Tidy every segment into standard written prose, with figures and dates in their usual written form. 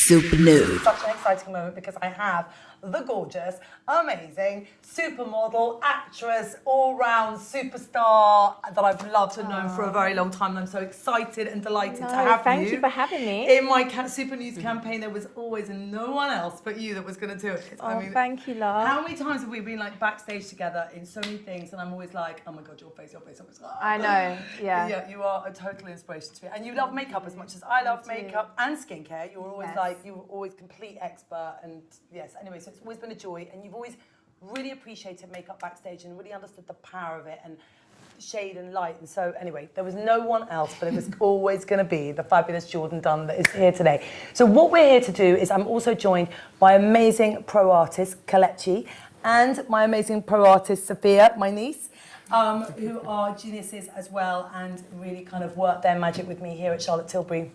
Super Nude. Such an exciting moment because I have the gorgeous, amazing supermodel, actress, all-round superstar that I've loved and known for a very long time. And I'm so excited and delighted to have you. Thank you for having me. In my Super News campaign, there was always no one else but you that was going to do it. Oh, thank you, love. How many times have we been like backstage together in so many things, and I'm always like, oh my God, your face. I know, yeah. Yeah, you are a total inspiration to me. And you love makeup as much as I love makeup and skincare. You're always you were always complete expert. And yes, anyway, so it's always been a joy. And you've always really appreciated makeup backstage and really understood the power of it and shade and light. And so anyway, there was no one else, but it was always going to be the fabulous Jourdan Dunn that is here today. So what we're here to do is I'm also joined by amazing pro artist Kelechi and my amazing pro artist Sophia, my niece, who are geniuses as well and really kind of work their magic with me here at Charlotte Tilbury.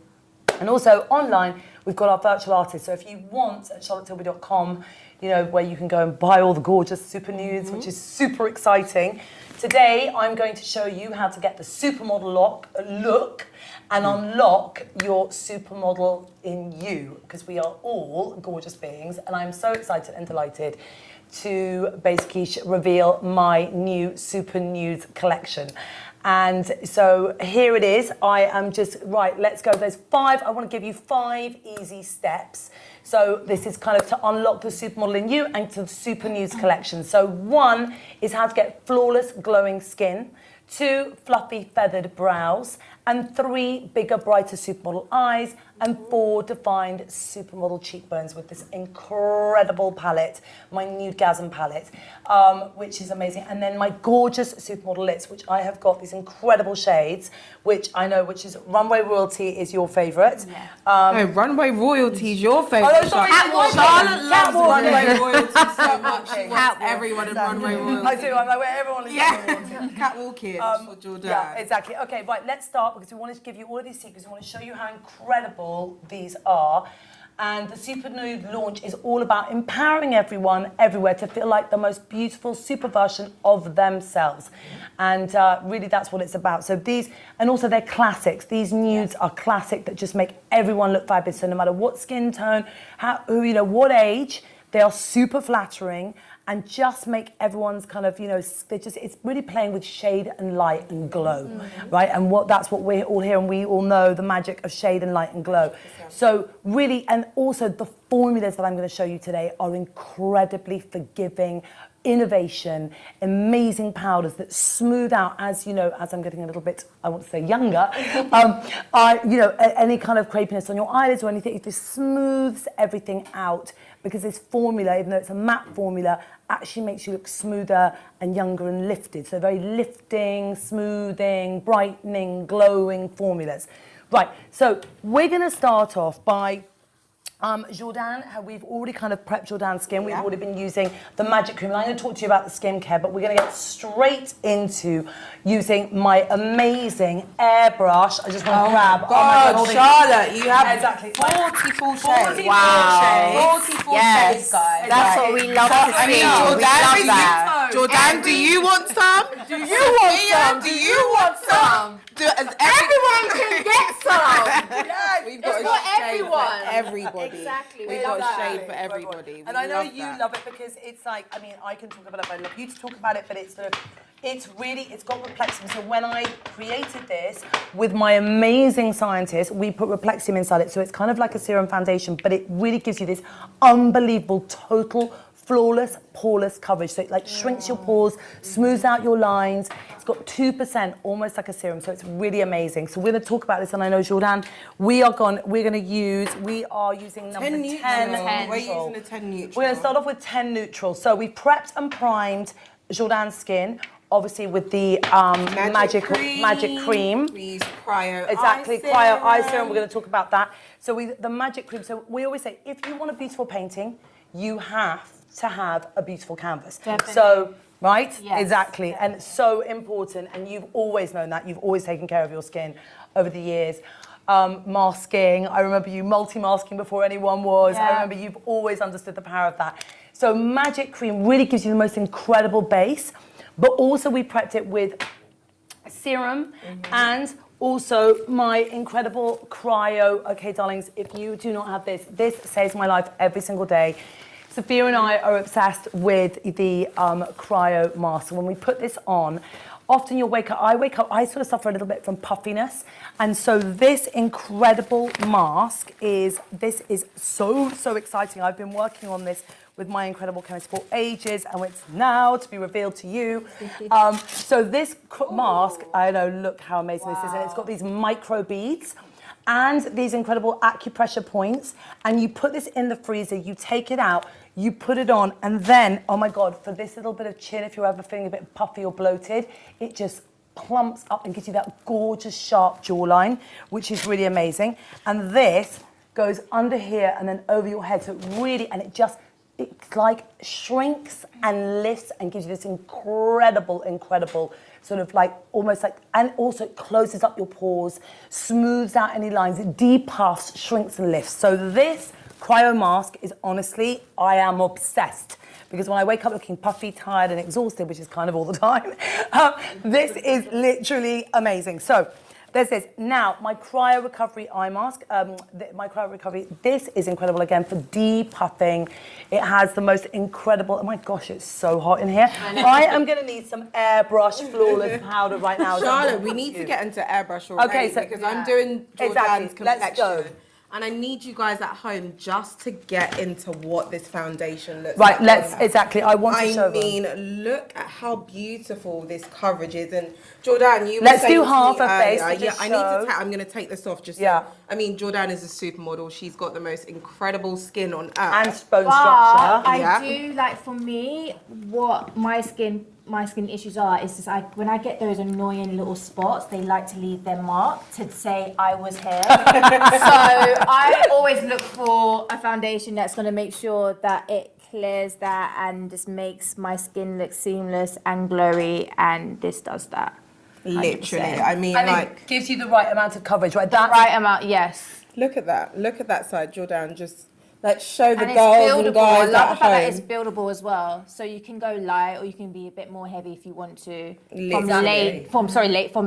And also online, we've got our virtual artists. So if you want at charlottetilbury.com, you know, where you can go and buy all the gorgeous super nudes, which is super exciting. Today, I'm going to show you how to get the supermodel look and unlock your supermodel in you, because we are all gorgeous beings. And I'm so excited and delighted to basically reveal my new Super Nudes collection. And so here it is. I am just, right, let's go. There's 5, I want to give you 5 easy steps. So this is kind of to unlock the supermodel in you and to the Super Nudes collection. So 1 is how to get flawless glowing skin, 2, fluffy feathered brows, and 3, bigger, brighter supermodel eyes, and 4, defined supermodel cheekbones with this incredible palette, my Nudegasm palette, which is amazing. And then my gorgeous supermodel lips, which I have got these incredible shades, which I know, which is Runway Royalty is your favourite. Yeah. No, Runway Royalty is your favourite. Oh, no, sorry, Charlotte loves Runway Royalty so much. She wants everyone in Runway Royalty. I do, I'm like, where everyone is. Catwalking for Jourdan. Yeah, exactly. Okay, right, let's start because we wanted to give you all of these secrets. We want to show you how incredible these are. And the Super Nude launch is all about empowering everyone, everywhere, to feel like the most beautiful super version of themselves. And really, that's what it's about. So these, and also they're classics. These nudes are classic that just make everyone look fabulous. So no matter what skin tone, you know, what age, they are super flattering and just make everyone's kind of, you know, it's really playing with shade and light and glow, right? And that's what we're all here, and we all know the magic of shade and light and glow. So really, and also the formulas that I'm going to show you today are incredibly forgiving, innovation, amazing powders that smooth out, as you know, as I'm getting a little bit, I want to say younger, you know, any kind of crepiness on your eyelids or anything, it just smooths everything out, because this formula, even though it's a matte formula, actually makes you look smoother and younger and lifted. So very lifting, smoothing, brightening, glowing formulas. Right, so we're going to start off by Jourdan, we've already kind of prepped Jourdan's skin. We've already been using the magic cream. And I'm going to talk to you about the skincare, but we're going to get straight into using my amazing airbrush. I just want to grab. God, oh my God, Charlotte, you have exactly 44 shades. 44 shades, guys. That's what we love to see. Jourdan, do you want some? Do you want some? Do you want some? Everyone can get some. Yes, We've got It's a for shade everyone. for everybody. Exactly. We've got a shade for everybody. And I know you love it because it's like, I mean, I can talk about it, but I love you to talk about it, but it's sort of, it's got Replexum. So when I created this with my amazing scientists, we put Replexum inside it. So it's kind of like a serum foundation, but it really gives you this unbelievable, total, flawless, poreless coverage. So it like shrinks your pores, smooths out your lines. It's got 2%, almost like a serum. So it's really amazing. So we're going to talk about this, and I know, Jourdan, we are using number 10. We're using the 10 neutral. We're going to start off with 10 neutral. So we've prepped and primed Jourdan's skin, obviously with the magic cream. We use cryo cryo eye serum. We're going to talk about that. So the magic cream. So we always say, if you want a beautiful painting, you have to have a beautiful canvas. Definitely. So, right? Yes. Exactly. Yes. And it's so important. And you've always known that. You've always taken care of your skin over the years. Masking. I remember you multi-masking before anyone was. Yeah. I remember you've always understood the power of that. So magic cream really gives you the most incredible base. But also we prepped it with serum and Also, my incredible cryo. Okay, darlings, if you do not have this, this saves my life every single day. Sophia and I are obsessed with the cryo mask. When we put this on, often I wake up, I sort of suffer a little bit from puffiness. And so this incredible mask is so exciting. I've been working on this with my incredible chemist for ages, and it's now to be revealed to you. So this mask, I know, look how amazing this is. And it's got these micro beads and these incredible acupressure points. And you put this in the freezer, you take it out, you put it on, and then, oh my God, for this little bit of chin, if you're ever feeling a bit puffy or bloated, it just plumps up and gives you that gorgeous sharp jawline, which is really amazing. And this goes under here and then over your head. So it really, and it like shrinks and lifts and gives you this incredible sort of like almost like, and also it closes up your pores, smooths out any lines, it depuffs, shrinks and lifts. So this cryo mask is honestly, I am obsessed. Because when I wake up looking puffy, tired and exhausted, which is kind of all the time, this is literally amazing. So there's this. Now, my cryo recovery eye mask, my cryo recovery, this is incredible again for depuffing. It has the most incredible, oh my gosh, it's so hot in here. I am going to need some airbrush flawless powder right now. Charlotte, we need to get into airbrush already, okay, so, because I'm doing Jourdan's complexion. Let's go. And I need you guys at home just to get into what this foundation looks like. Right, exactly. I want to show them. I mean, look at how beautiful this coverage is. And Jourdan, you let's do half a face. Yeah, I need to. I'm going to take this off. Just yeah. I mean, Jourdan is a supermodel. She's got the most incredible skin on earth and bone structure. I do like, for me, what my skin issues is just when I get those annoying little spots, they like to leave their mark to say I was here. So I always look for a foundation that's going to make sure that it clears that and just makes my skin look seamless and glowy, and this does that. 100%. Literally, I mean, and like, it gives you the right amount of coverage, right? The right amount, yes. Look at that side, Jourdan. Just let's show the and girls and guys I love the fact that home. it's buildable as well. So you can go light or you can be a bit more heavy if you want to. From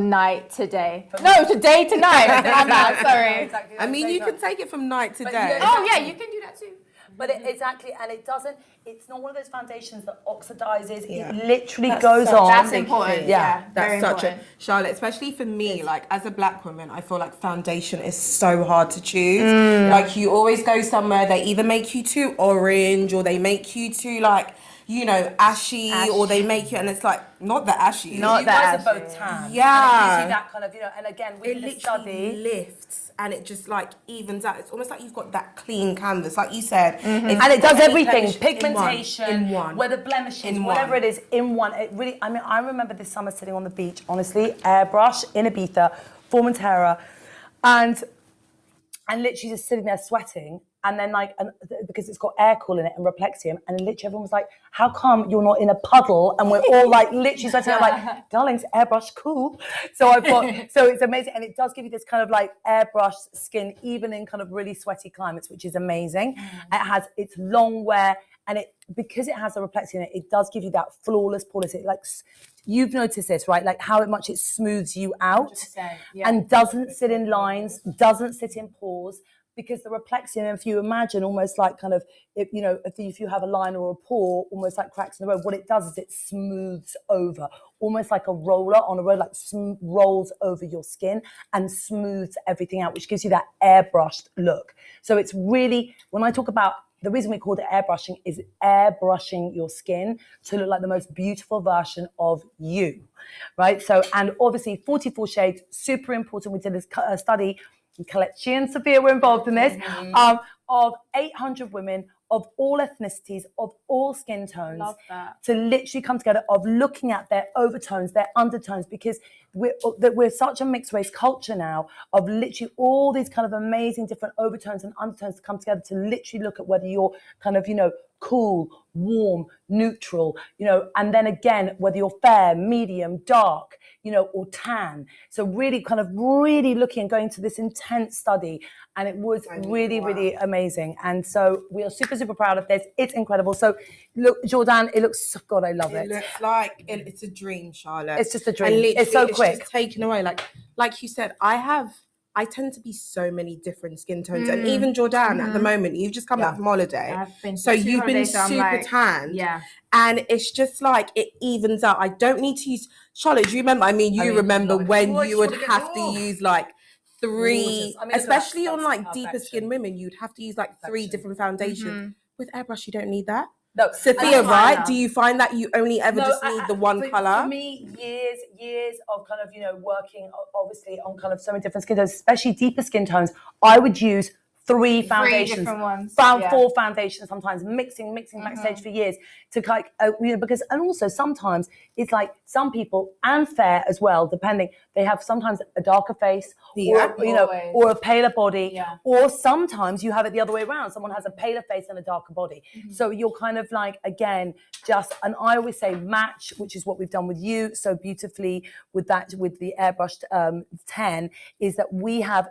night to day. Today to night. I'm bad, sorry. Exactly, I mean, you can take it from night to day. Oh yeah, you can do that too. But exactly, and it's not one of those foundations that oxidizes. Yeah. It literally goes on. That's important. Yeah, that's such a, Charlotte, especially for me, like as a black woman, I feel like foundation is so hard to choose. Like you always go somewhere, they either make you too orange or they make you too like, you know, ashy. Or they make you, and it's like, not the ashy. Not you guys are both tan. Yeah. And it gives you that kind of, you know, and again, with the study. Lifts. And it just like evens out. It's almost like you've got that clean canvas, like you said. And it does everything, pigmentation, in one. whether blemishes, whatever it is, in one. It really, I mean, I remember this summer sitting on the beach, honestly, airbrush in Ibiza, Formentera, and literally just sitting there sweating. And then because it's got air cool in it and Replexium, and literally everyone was like, how come you're not in a puddle? And we're all like literally sweating. I'm like, darlings, airbrush, cool. So so it's amazing. And it does give you this kind of like airbrush skin, even in kind of really sweaty climates, which is amazing. It's long wear, and because it has a Replexium in it, it does give you that flawless polish. It you've noticed this, right? Like how much it smooths you out and doesn't sit in lines, doesn't sit in pores. Because the Replexium, if you imagine almost like kind of, if you have a line or a pore, almost like cracks in the road, what it does is it smooths over, almost like a roller on a road, like rolls over your skin and smooths everything out, which gives you that airbrushed look. So it's really, when I talk about, the reason we called it airbrushing is airbrushing your skin to look like the most beautiful version of you, right? So, and obviously 44 shades, super important. We did this study, Kelechi and Sophia were involved in this, of 800 women of all ethnicities, of all skin tones, to literally come together, of looking at their overtones, their undertones, because we're such a mixed race culture now, of literally all these kind of amazing different overtones and undertones to come together to literally look at whether you're kind of, cool, warm, neutral, and then again, whether you're fair, medium, dark, or tan. So really looking and going to this intense study, and it was really amazing. And so we are super, super proud of this. It's incredible. So look, Jourdan, it looks, God, I love it. It looks like it's a dream, Charlotte. It's just a dream. It's so quick. quick. just taken away. Like you said, I tend to be so many different skin tones, and even Jourdan at the moment, you've just come back from holiday, so you've been super tanned, and it's just like it evens out. I don't need to use Charlotte. Do you remember? I mean, you remember when you would have to use like three, especially on like deeper skin women, you'd have to use like 3 different foundations. With airbrush, you don't need that. No, Sophia, right? Do you find that you only ever just need the one color? For me, years of kind of, working obviously on kind of so many different skin tones, especially deeper skin tones, I would use 3 foundations, different ones. 4 foundations sometimes, mixing backstage for years to like, because, and also sometimes it's like some people, and fair as well, depending, they have sometimes a darker face, or a paler body, or sometimes you have it the other way around. Someone has a paler face and a darker body. So you're kind of like, again, and I always say match, which is what we've done with you so beautifully with the airbrushed 10, is that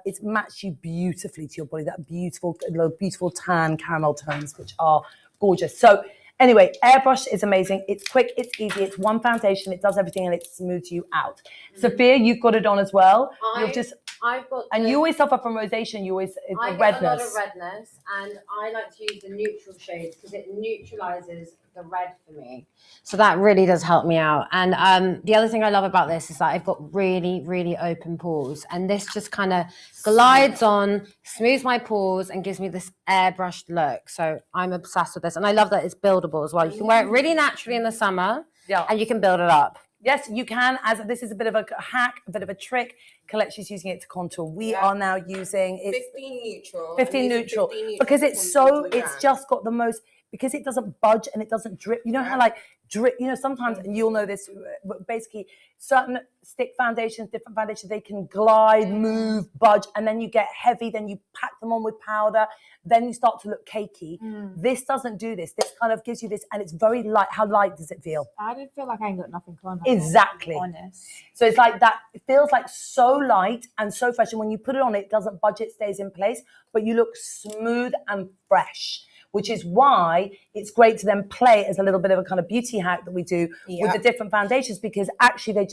it's matched you beautifully to your body, that beautiful tan caramel tones, which are gorgeous. So anyway, airbrush is amazing. It's quick, it's easy, it's one foundation, it does everything, and it smooths you out. Sophia, you've got it on as well. I've got, and you always suffer from rosacea. I get a lot of redness, and I like to use the neutral shades because it neutralizes the red for me. So that really does help me out. And the other thing I love about this is that I've got really, really open pores, and this just kind of glides on, smooths my pores, and gives me this airbrushed look. So I'm obsessed with this, and I love that it's buildable as well. You can wear it really naturally in the summer, and you can build it up. Yes, you can. As this is a bit of a hack, a bit of a trick. Kelechi's using it to contour. We are now using 15 neutral. 15 neutral because it's just got the most, because it doesn't budge and it doesn't drip. You know how like drip, sometimes, and you'll know this, but basically certain stick foundations, different foundations, they can glide, move, budge, and then you get heavy, then you pack them on with powder, then you start to look cakey. This doesn't do this. This kind of gives you this, and it's very light. How light does it feel? I didn't feel like I ain't got nothing on. Exactly. Honest. So it's like that. It feels like so light and so fresh. And when you put it on, it doesn't budge. It stays in place, but you look smooth and fresh, which is why it's great to then play as a little bit of a kind of beauty hack that we do with the different foundations, because actually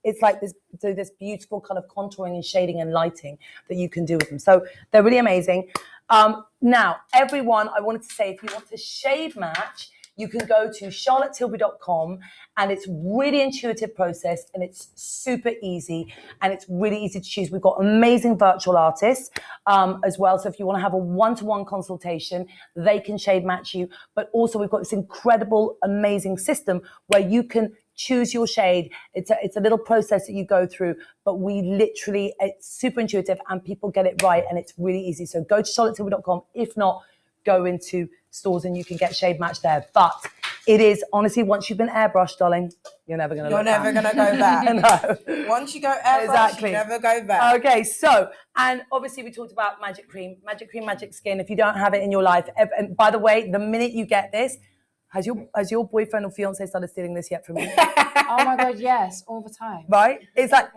it's like this beautiful kind of contouring and shading and lighting that you can do with them. So they're really amazing. Now, everyone, I wanted to say, if you want to shade match, you can go to charlottetilbury.com, and it's really intuitive process, and it's super easy, and it's really easy to choose. We've got amazing virtual artists as well. So if you want to have a one-to-one consultation, they can shade match you. But also we've got this incredible, amazing system where you can choose your shade. It's a little process that you go through, but it's super intuitive and people get it right, and it's really easy. So go to charlottetilbury.com. If not, go into stores and you can get shade match there. But it is, honestly, once you've been airbrushed, darling, you're never going to go back. No. Once you go airbrush, you never go back. Okay, so, and obviously we talked about Magic Cream, Magic Skin. If you don't have it in your life, and by the way, the minute you get this, has your boyfriend or fiance started stealing this yet from you? Oh my God, yes, all the time. Right? It's like,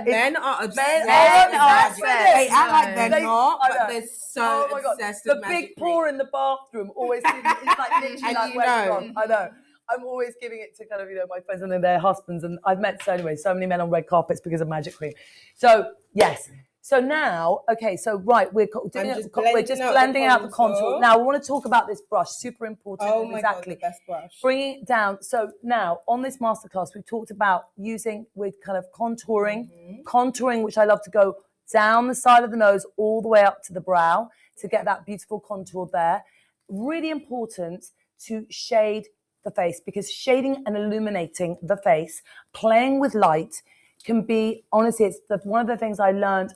men are obsessed. They act like they're not, but they're so obsessed with the big pour in the bathroom always it's like literally like, where's it gone? I know. I'm always giving it to kind of, my friends and their husbands, and I've met so many men on red carpets because of Magic Cream. So yes. So now, okay, so right, we're just blending out the contour. Now, I want to talk about this brush, super important. Oh my God, the best brush. Bringing it down. So now, on this masterclass, we've talked about using with kind of contouring, which I love to go down the side of the nose all the way up to the brow to get that beautiful contour there. Really important to shade the face, because shading and illuminating the face, playing with light can be, honestly, it's one of the things I learned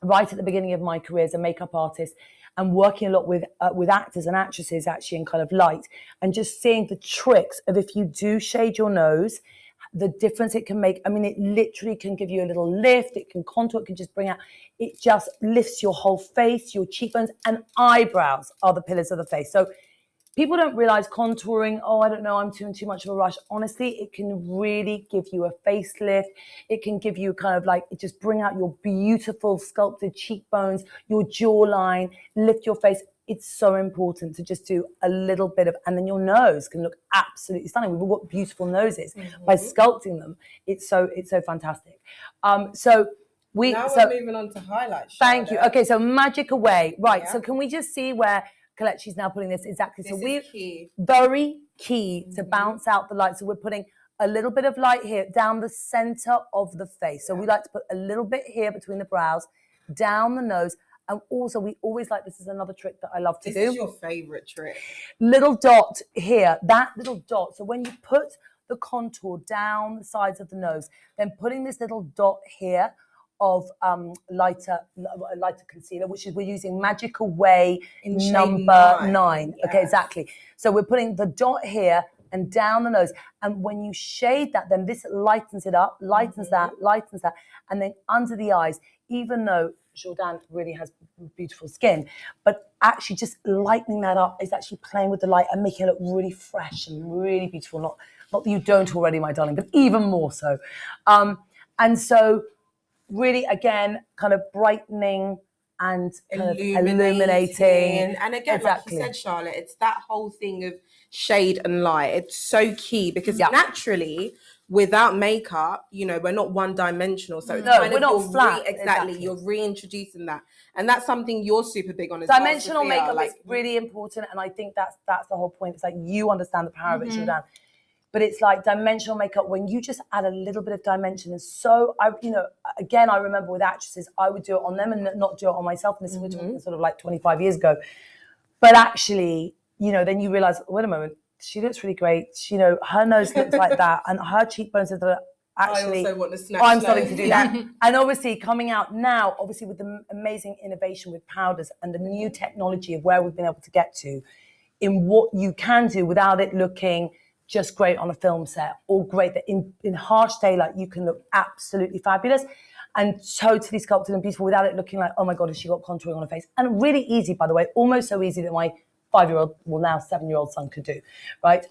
right at the beginning of my career as a makeup artist, and working a lot with actors and actresses actually in kind of light, and just seeing the tricks of, if you do shade your nose, the difference it can make. I mean, it literally can give you a little lift, it can contour, it can just bring out, it just lifts your whole face, your cheekbones, and eyebrows are the pillars of the face. So people don't realize contouring, I don't know, I'm too much of a rush. Honestly, it can really give you a facelift. It can give you kind of like, just bring out your beautiful sculpted cheekbones, your jawline, lift your face. it's so important to just do a little bit of, and then your nose can look absolutely stunning. We've all got beautiful noses by sculpting them. It's so fantastic. So Now we're moving on to highlights. Thank you. Okay, so magic away. Right. Yeah. So can we just see where Kelechi's now putting this exactly? This So is key. very key to bounce out the light. So we're putting a little bit of light here down the center of the face. So we like to put a little bit here between the brows, down the nose. And also we always like, this is another trick that I love to do. This is your favorite trick. Little dot here, that little dot. So when you put the contour down the sides of the nose, then putting this little dot here of lighter concealer, which is we're using Magic Away In shade number 9. 9. Yes. Okay, exactly. So we're putting the dot here and down the nose. And when you shade that, then this lightens it up, lightens that, and then under the eyes, even though Jourdan really has beautiful skin, but actually just lightening that up is actually playing with the light and making it look really fresh and really beautiful. Not that you don't already, my darling, but even more so. And so really, again, kind of brightening and kind of illuminating. And again, Exactly. like you said, Charlotte, it's that whole thing of shade and light. It's so key because naturally, without makeup, you know, we're not one-dimensional. So it's No, kind we're of not you're flat. Exactly. You're reintroducing that. And that's something you're super big on as Dimensional well, Sophia. makeup Like, is really important, and I think that's the whole point. It's like you understand the power of it, Jourdan. But it's like dimensional makeup, when you just add a little bit of dimension. And so, I remember with actresses, I would do it on them and not do it on myself. And this we're talking sort of like 25 years ago. But actually, you know, then you realize, wait a moment, she looks really great. You know, her nose looks like that, and her cheekbones are actually. I also want to snatch I'm starting those. to do that. And obviously, coming out now, obviously with the amazing innovation with powders and the new technology of where we've been able to get to, in what you can do without it looking just great on a film set, or great that in harsh daylight you can look absolutely fabulous and totally sculpted and beautiful without it looking like, oh my God, has she got contouring on her face? And really easy, by the way, almost so easy that my 5-year-old, well now 7-year-old son could do, right?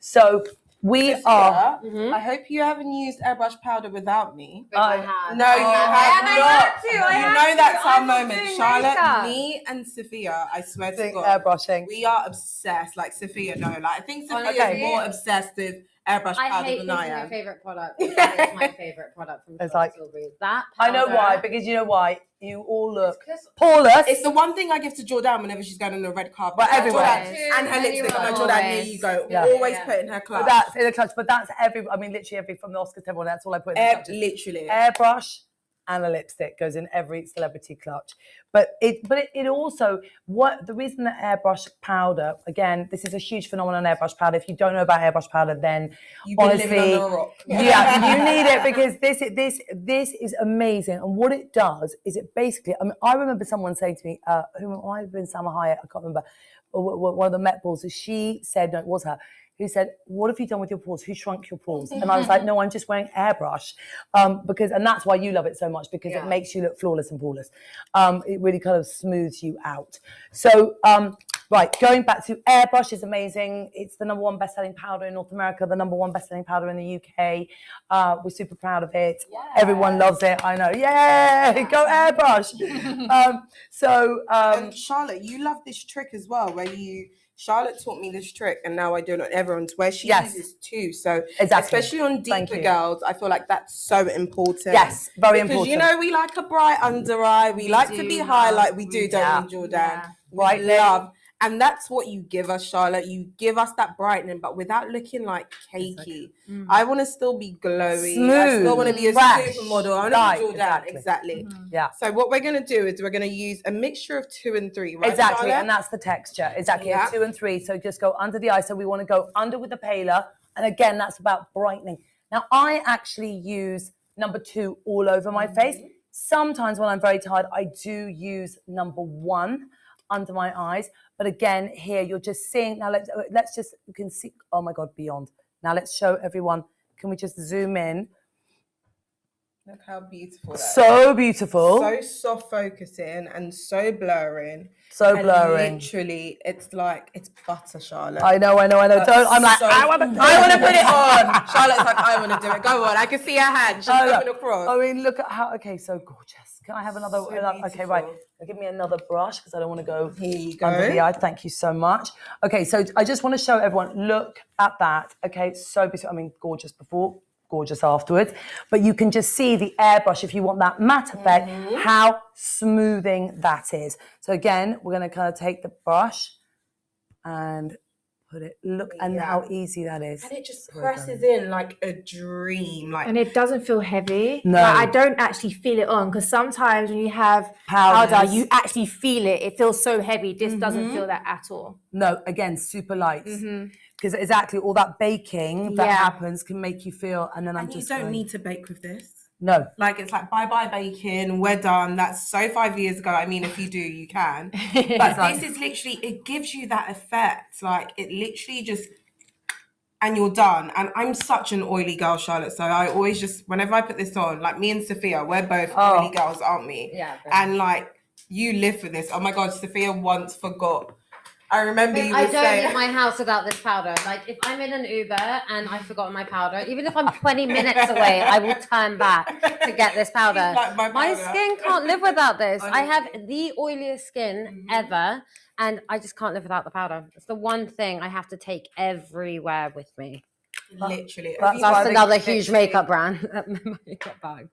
So we Sophia, are. I hope you haven't used airbrush powder without me. I have. No, you have not. You know that's our moment. doing Charlotte, makeup. me and Sophia, I swear to Think God, airbrushing. we are obsessed. Like Sophia, no. Like I think Sophia Honestly, is more obsessed with airbrush I powder hate than thinking I your am. favourite product. It's my favourite product from It's like- Tilbury. That I know powder- why, because you know why? You all look It's 'cause- poreless. It's the one thing I give to Jourdan whenever she's going on a red carpet. But everywhere. Jourdan, and her lipstick. I'm like, Jourdan, here you go. Yeah. Always Yeah. put in her But clutch. that's in a clutch, but that's literally every, from the Oscars to everyone, that's all I put in the clutches. Literally. Airbrush and a lipstick goes in every celebrity clutch. But it also, the reason that airbrush powder, again, this is a huge phenomenon, airbrush powder. If you don't know about airbrush powder, then You've been honestly, living under a rock. yeah, you need it, because this is amazing. And what it does is it basically, I mean, I remember someone saying to me, who might have been Salma Hayek, I can't remember, one of the Met Balls, she said, no, it was her, who said, what have you done with your pores? Who shrunk your pores? And I was like, no, I'm just wearing airbrush. And that's why you love it so much, because it makes you look flawless and poreless. It really kind of smooths you out. So, right, going back to airbrush is amazing. It's the #1 best-selling powder in North America, the #1 best-selling powder in the UK. We're super proud of it. Yeah. Everyone loves it. I know. Yay! Go airbrush. And Charlotte, you love this trick as well, where Charlotte taught me this trick, and now I do it on everyone's, where she uses two. So Exactly. especially on Thank deeper you. girls, I feel like that's so important. Yes, very because important. you know we like a bright under eye, we like to do be love- highlight, we do, Yeah. don't we, Jourdan? Yeah. Right, We love. And that's what you give us, Charlotte. You give us that brightening, but without looking like cakey. I want to still be glowy. I still want to be a Fresh. supermodel. I want Right, to be Jourdan. exactly. Exactly. Yeah. So what we're going to do is we're going to use a mixture of 2 and 3, right, Exactly, Charlotte? and that's the texture. Exactly, Yeah. 2 and 3. So just go under the eye. So we want to go under with the paler, and again, that's about brightening. Now, I actually use #2 all over my face. Sometimes when I'm very tired, I do use #1 under my eyes. But again, here you're just seeing. Now let's just, you can see. Oh my God, beyond. Now let's show everyone. Can we just zoom in? Look how beautiful that is. So beautiful. So soft focusing and so blurring. So And blurring. literally, it's like, it's butter, Charlotte. I know. Don't. I'm like, So- I want to put it on. Charlotte's like, I want to do it. Go on. I can see her hand. She's Oh, coming look. across. I mean, look at how, okay, so gorgeous. Can I have another? So Okay, right. beautiful. Give me another brush because I don't want to go Here you go. under the eye. Thank you so much. Okay, so I just want to show everyone. Look at that. Okay, so beautiful. I mean, gorgeous before, gorgeous afterwards. But you can just see the airbrush if you want that matte effect. How smoothing that is. So again, we're going to kind of take the brush and put it. Look, and how easy that is. And it just presses in like a dream. Like, And it doesn't feel heavy. No. Like, I don't actually feel it on, because sometimes when you have powder, Powders. you actually feel it. It feels so heavy. This doesn't feel that at all. No, again, super light. Because exactly all that baking that happens can make you feel, and then I'm and you just don't going, need to bake with this. No. Like, it's like, bye-bye baking, we're done. That's so 5 years ago. I mean, if you do, you can. But this is literally, it gives you that effect. Like, it literally just, and you're done. And I'm such an oily girl, Charlotte. So I always just, whenever I put this on, like me and Sophia, we're both oily girls, aren't we? Yeah. And like, you live for this. Oh my God, Sophia once forgot. I remember you I would don't say, leave my house without this powder. Like, if I'm in an Uber and I've forgotten my powder, even if I'm 20 minutes away, I will turn back to get this powder. Like my My powder. skin can't live without this. I have Honestly. the oiliest skin ever, and I just can't live without the powder. It's the one thing I have to take everywhere with me. literally. That's That's they another huge makeup brand. makeup bag.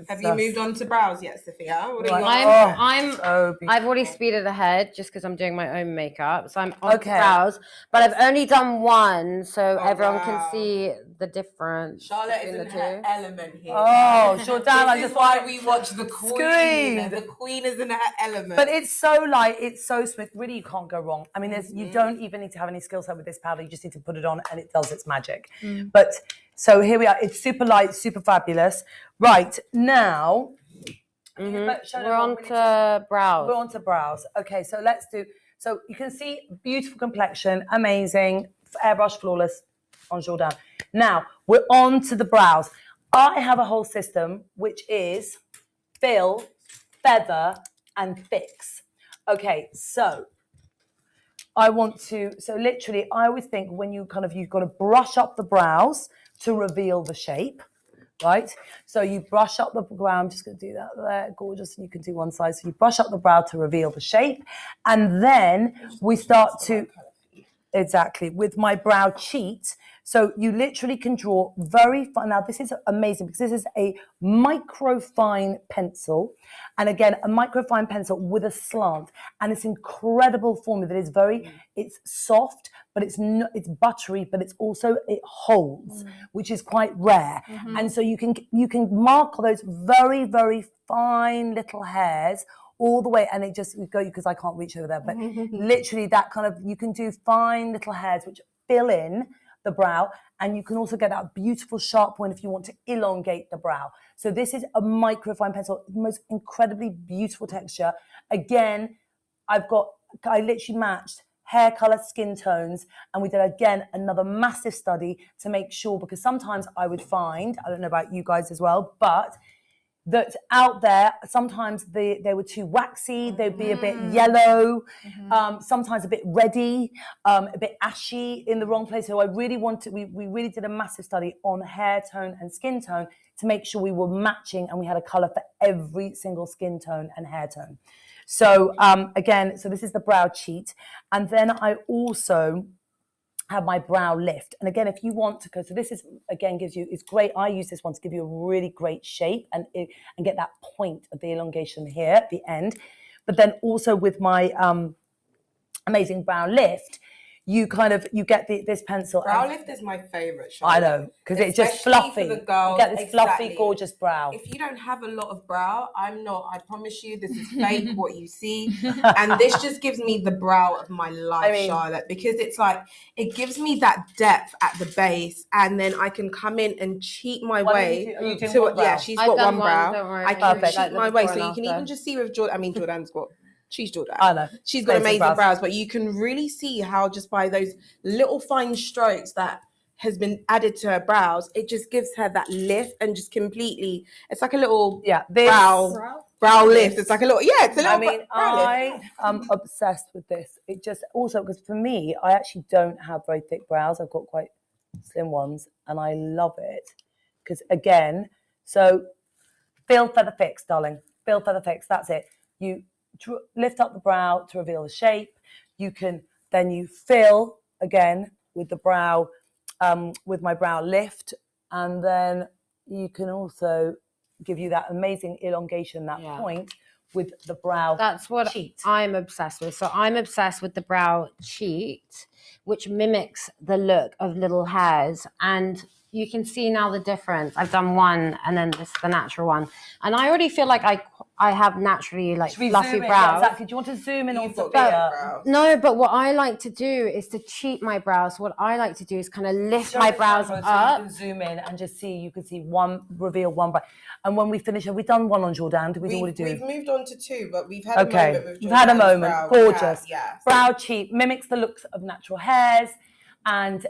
Have you moved on to brows yet, Sophia? What are you I'm so I've already speeded ahead just because I'm doing my own makeup. So I'm on Okay. brows, but I've only done one, so everyone wow. can see the difference Charlotte is between in the her two. element here. Oh, Jourdan, I This is just why like we watch the Queen. screamed. The Queen is in her element. But it's so light, it's so smooth. Really, you can't go wrong. I mean, you don't even need to have any skill set with this powder. You just need to put it on, and it does its magic. But so here we are. It's super light, super fabulous. Right now, We're on to brows. We're on to brows. Okay, so let's do. So you can see beautiful complexion, amazing, airbrush flawless on Jourdan. Now we're on to the brows. I have a whole system which is fill, feather, and fix. Okay, so I want to. So literally, I always think when you you've got to brush up the brows to reveal the shape. Right, so you brush up the brow. I'm just going to do that there, gorgeous. And you can do one side. So you brush up the brow to reveal the shape, and then we start to exactly with my brow cheat. So you literally can draw very fine. Now this is amazing because this is a microfine pencil, and again a microfine pencil with a slant, and it's incredible formula that is it's soft, but it's not, it's buttery, but it's also it holds, which is quite rare. And so you can mark those very, very fine little hairs all the way, and it just go because I can't reach over there, but literally that kind of, you can do fine little hairs which fill in the brow, and you can also get that beautiful sharp point if you want to elongate the brow. So this is a microfine pencil, the most incredibly beautiful texture. Again, I literally matched hair color, skin tones, and we did again another massive study to make sure, because sometimes I would find, I don't know about you guys as well, but that out there sometimes they were too waxy, they'd be a bit yellow, sometimes a bit reddy, a bit ashy in the wrong place. So I really wanted, we really did a massive study on hair tone and skin tone to make sure we were matching and we had a color for every single skin tone and hair tone. So again, so this is the brow cheat. And then I also have my brow lift. And again, if you want to go, so this is, again, it's great. I use this one to give you a really great shape and get that point of the elongation here at the end. But then also with my amazing brow lift, you get this pencil. Brow lift is my favorite. I know, because it's just fluffy. For the girls, you get this fluffy, gorgeous brow. If you don't have a lot of brow, I promise you, this is fake what you see. And this just gives me the brow of my life, Charlotte, because it's like, it gives me that depth at the base, and then I can come in and cheat my way. Yeah, she's got one brow. I can cheat my way. So you can even just see with Jourdan, Jourdan's got, she's Jourdan. I know. She's got amazing brows, but you can really see how just by those little fine strokes that has been added to her brows, it just gives her that lift and just completely, it's like a little brow lift. It's like a little, it's a little brow lift. I am obsessed with this. It just also, because for me, I actually don't have very thick brows. I've got quite slim ones, and I love it. Because again, so fill, feather, fix, darling. fill, feather, fix. That's it. You lift up the brow to reveal the shape. You fill again with the brow, with my brow lift, and then you can also give you that amazing elongation, that point with the brow. That's what cheat. I'm obsessed with. So I'm obsessed with the brow cheat, which mimics the look of little hairs. And you can see now the difference. I've done one, and then this is the natural one. And I already feel like I have naturally like fluffy brows. Yeah, exactly. Do you want to zoom in on Sophia? No, but what I like to do is to cheat my brows. So what I like to do is kind of lift my brows up. So you can zoom in and just see, you can see reveal one brow. And when we finish, have we done one on Jourdan? Did we already do? We've moved on to 2, but we've had a moment with Jourdan's we've had a moment. brow. Gorgeous. Yeah. Brow cheat mimics the looks of natural hairs. And,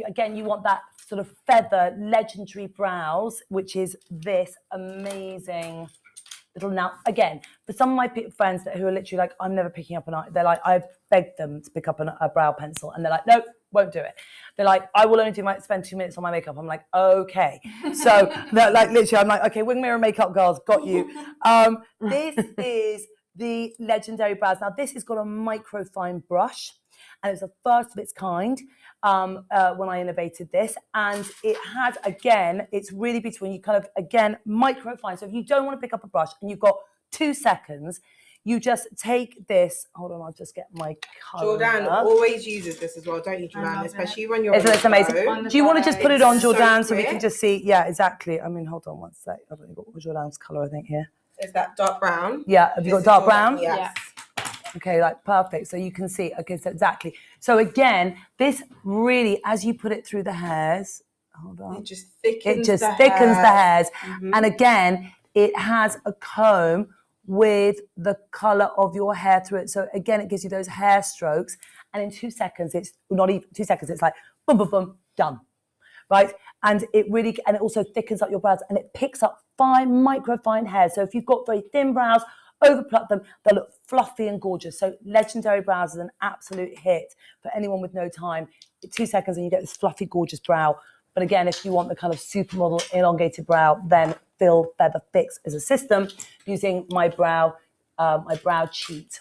again, you want that sort of feather, legendary brows, which is this amazing little. Now, again, for some of my friends who are literally like, I'm never picking up an eye. They're like, I've begged them to pick up a brow pencil. And they're like, nope, won't do it. They're like, I will only spend 2 minutes on my makeup. I'm like, okay. So, like, literally, I'm like, okay, wing mirror makeup girls, got you. This is the legendary brows. Now, this has got a microfine brush. And it's the first of its kind when I innovated this. And it has, again, it's really beautiful. You kind of, again, microfine. So if you don't want to pick up a brush and you've got 2 seconds, you just take this. Hold on, I'll just get my colour. Jourdan always uses this as well, don't you, Jourdan? Especially when you're Isn't this amazing? Do you want to just put it on, Jourdan, so we quick. can just see? Yeah, exactly. I mean, hold on one sec. I've only got Jourdan's colour, I think, here. Is that dark brown? Yeah, have you got dark brown? Yes. Okay, like perfect. So you can see. Okay, so exactly. So again, this really, as you put it through the hairs, hold on. It just thickens the hairs. Mm-hmm. And again, it has a comb with the colour of your hair through it. So again, it gives you those hair strokes. And in 2 seconds, it's not even 2 seconds, it's like boom, boom, boom, done. Right? And it also thickens up your brows, and it picks up fine, microfine hairs. So if you've got very thin brows, overpluck them, they'll look fluffy and gorgeous. So legendary brows is an absolute hit for anyone with no time. 2 seconds and you get this fluffy, gorgeous brow. But again, if you want the kind of supermodel elongated brow, then fill, feather, fix is a system using my brow cheat.